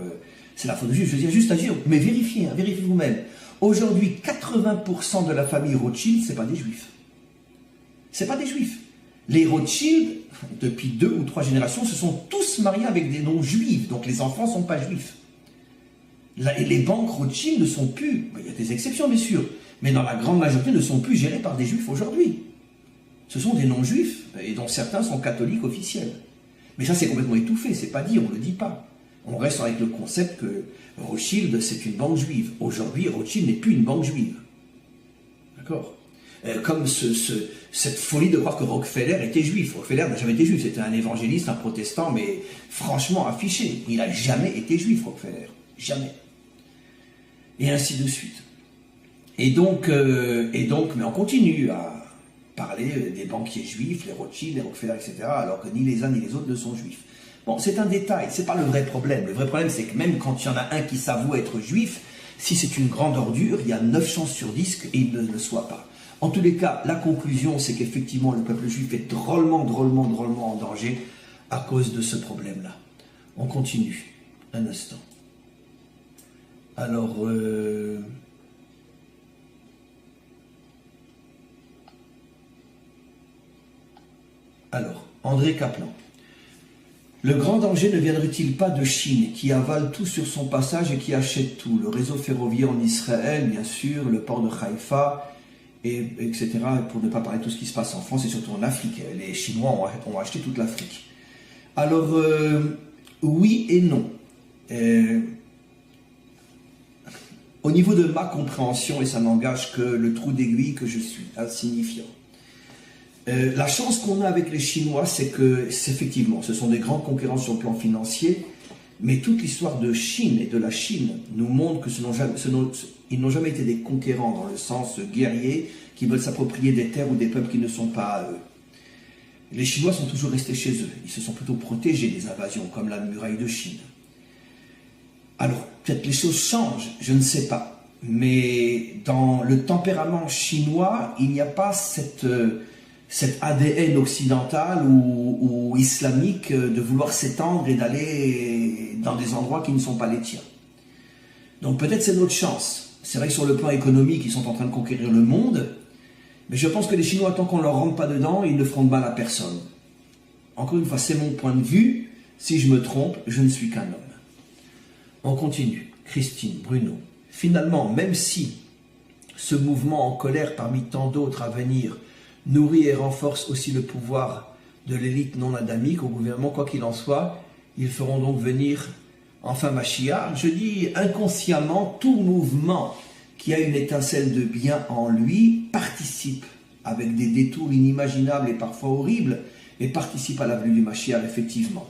c'est la faute de juif. Je tiens juste à dire, mais vérifiez, hein, vérifiez vous-même. Aujourd'hui, 80% de la famille Rothschild, c'est pas des juifs. C'est pas des juifs. Les Rothschild, depuis 2 ou 3 générations, se sont tous mariés avec des noms juifs, donc les enfants ne sont pas juifs. Et les banques Rothschild ne sont plus, il y a des exceptions bien sûr, mais dans la grande majorité ne sont plus gérées par des juifs aujourd'hui. Ce sont des non-juifs, et dont certains sont catholiques officiels. Mais ça c'est complètement étouffé, c'est pas dit, on ne le dit pas. On reste avec le concept que Rothschild c'est une banque juive. Aujourd'hui, Rothschild n'est plus une banque juive. D'accord ? Comme cette folie de croire que Rockefeller était juif. Rockefeller n'a jamais été juif, c'était un évangéliste, un protestant, mais franchement affiché. Il n'a jamais été juif, Rockefeller. Jamais. Et ainsi de suite. Et donc, mais on continue à parler des banquiers juifs, les Rothschild, les Rockefeller, etc., alors que ni les uns ni les autres ne sont juifs. Bon, c'est un détail, c'est pas le vrai problème. Le vrai problème, c'est que même quand il y en a un qui s'avoue être juif, si c'est une grande ordure, il y a 9 chances sur 10 qu'il ne le soit pas. En tous les cas, la conclusion, c'est qu'effectivement, le peuple juif est drôlement en danger à cause de ce problème-là. On continue. Un instant. Alors, André Kaplan. Le grand danger ne viendrait-il pas de Chine, qui avale tout sur son passage et qui achète tout? Le réseau ferroviaire en Israël, bien sûr, le port de Haïfa, etc., pour ne pas parler de tout ce qui se passe en France et surtout en Afrique. Les Chinois ont acheté toute l'Afrique. Alors, oui et non. Au niveau de ma compréhension, et ça n'engage que le trou d'aiguille que je suis, insignifiant. La chance qu'on a avec les Chinois, c'est que, effectivement, ce sont des grands concurrents sur le plan financier, mais toute l'histoire de Chine et de la Chine nous montre que ils n'ont jamais été des conquérants dans le sens guerrier qui veulent s'approprier des terres ou des peuples qui ne sont pas à eux. Les Chinois sont toujours restés chez eux. Ils se sont plutôt protégés des invasions, comme la muraille de Chine. Alors, peut-être les choses changent, je ne sais pas. Mais dans le tempérament chinois, il n'y a pas cet ADN occidental ou islamique de vouloir s'étendre et d'aller dans des endroits qui ne sont pas les tiens. Donc peut-être c'est notre chance. C'est vrai que sur le plan économique, ils sont en train de conquérir le monde, Mais je pense que les Chinois, tant qu'on ne leur rentre pas dedans, ils ne feront de mal à personne. Encore une fois, c'est mon point de vue. Si je me trompe, je ne suis qu'un homme. On continue. Christine, Bruno. Finalement, même si ce mouvement en colère parmi tant d'autres à venir nourrit et renforce aussi le pouvoir de l'élite non adamique au gouvernement, quoi qu'il en soit, ils feront donc venir enfin Mashiach. Je dis inconsciemment, tout mouvement qui a une étincelle de bien en lui participe, avec des détours inimaginables et parfois horribles, et participe à la venue du Mashiach, effectivement.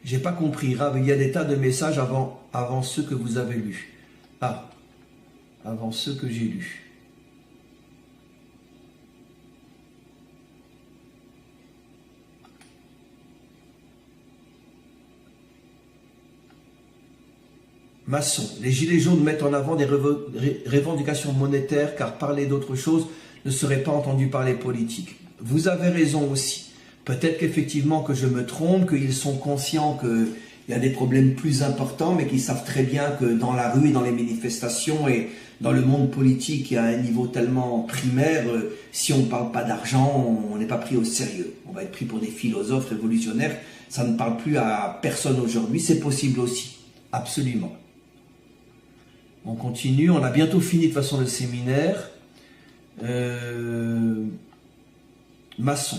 J'ai pas compris, Rav, il y a des tas de messages avant ceux que vous avez lus. Ah, avant ceux que j'ai lus. Masson, les Gilets jaunes mettent en avant des revendications monétaires car parler d'autre chose ne serait pas entendu par les politiques. Vous avez raison aussi. Peut-être qu'effectivement que je me trompe, qu'ils sont conscients qu'il y a des problèmes plus importants, mais qu'ils savent très bien que dans la rue et dans les manifestations et dans le monde politique, il y a un niveau tellement primaire, si on ne parle pas d'argent, on n'est pas pris au sérieux. On va être pris pour des philosophes révolutionnaires, ça ne parle plus à personne aujourd'hui, c'est possible aussi, absolument. On continue, on a bientôt fini de toute façon le séminaire. Masson.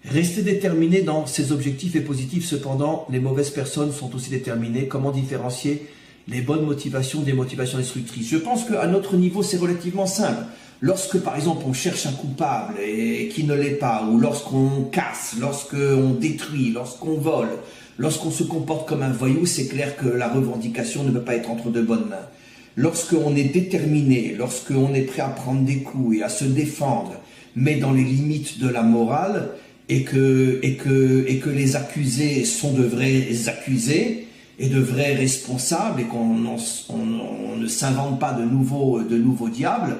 Rester déterminé dans ses objectifs est positif, cependant, les mauvaises personnes sont aussi déterminées. Comment différencier les bonnes motivations des motivations destructrices? Je pense qu'à notre niveau, c'est relativement simple. Lorsque, par exemple, on cherche un coupable et qui ne l'est pas, ou lorsqu'on casse, lorsqu'on détruit, lorsqu'on vole, lorsqu'on se comporte comme un voyou, c'est clair que la revendication ne peut pas être entre de bonnes mains. Lorsqu'on est déterminé, lorsqu'on est prêt à prendre des coups et à se défendre, mais dans les limites de la morale, et que les accusés sont de vrais accusés et de vrais responsables, et qu'on ne s'invente pas de nouveaux diables,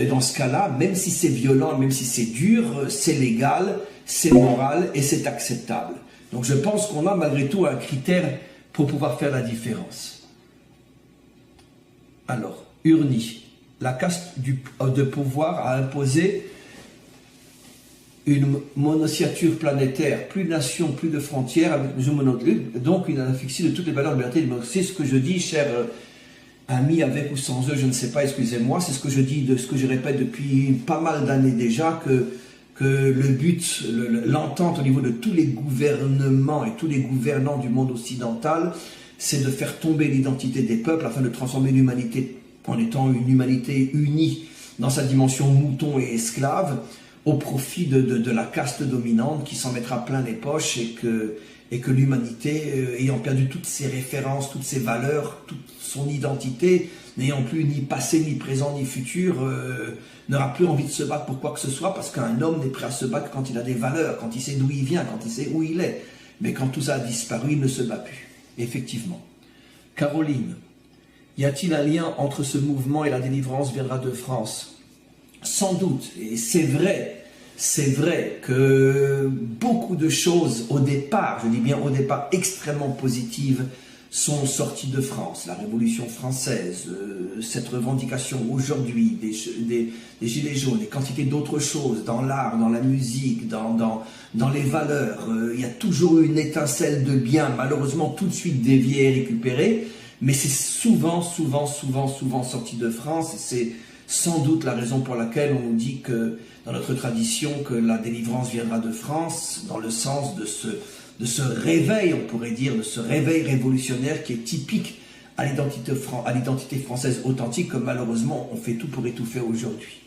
dans ce cas-là, même si c'est violent, même si c'est dur, c'est légal, c'est moral et c'est acceptable. Donc je pense qu'on a malgré tout un critère pour pouvoir faire la différence. Alors, Urni, la caste de pouvoir a imposé une monociature planétaire, plus de nations, plus de frontières, avec une monolithe, donc une asphyxie de toutes les valeurs de liberté et de démocratie. C'est ce que je dis, cher amis, avec ou sans eux, je ne sais pas, excusez-moi, c'est ce que je dis, ce que je répète depuis pas mal d'années déjà, que le but, l'entente au niveau de tous les gouvernements et tous les gouvernants du monde occidental, c'est de faire tomber l'identité des peuples afin de transformer l'humanité en étant une humanité unie dans sa dimension mouton et esclave, au profit de la caste dominante qui s'en mettra plein les poches et que l'humanité, ayant perdu toutes ses références, toutes ses valeurs, toute son identité, n'ayant plus ni passé, ni présent, ni futur, n'aura plus envie de se battre pour quoi que ce soit, parce qu'un homme n'est prêt à se battre quand il a des valeurs, quand il sait d'où il vient, quand il sait où il est. Mais quand tout ça a disparu, il ne se bat plus. Effectivement. Caroline, y a-t-il un lien entre ce mouvement et la délivrance viendra de France? Sans doute, et c'est vrai que beaucoup de choses au départ, je dis bien au départ, extrêmement positives, sont sorties de France. La Révolution française, cette revendication aujourd'hui des Gilets jaunes, et quantité d'autres choses, dans l'art, dans la musique, dans les valeurs, il y a toujours eu une étincelle de bien, malheureusement tout de suite déviée et récupérée, mais c'est souvent sorti de France, et c'est sans doute la raison pour laquelle on nous dit que dans notre tradition que la délivrance viendra de France, dans le sens de ce réveil, on pourrait dire, de ce réveil révolutionnaire qui est typique à l'identité française authentique, que malheureusement on fait tout pour étouffer aujourd'hui.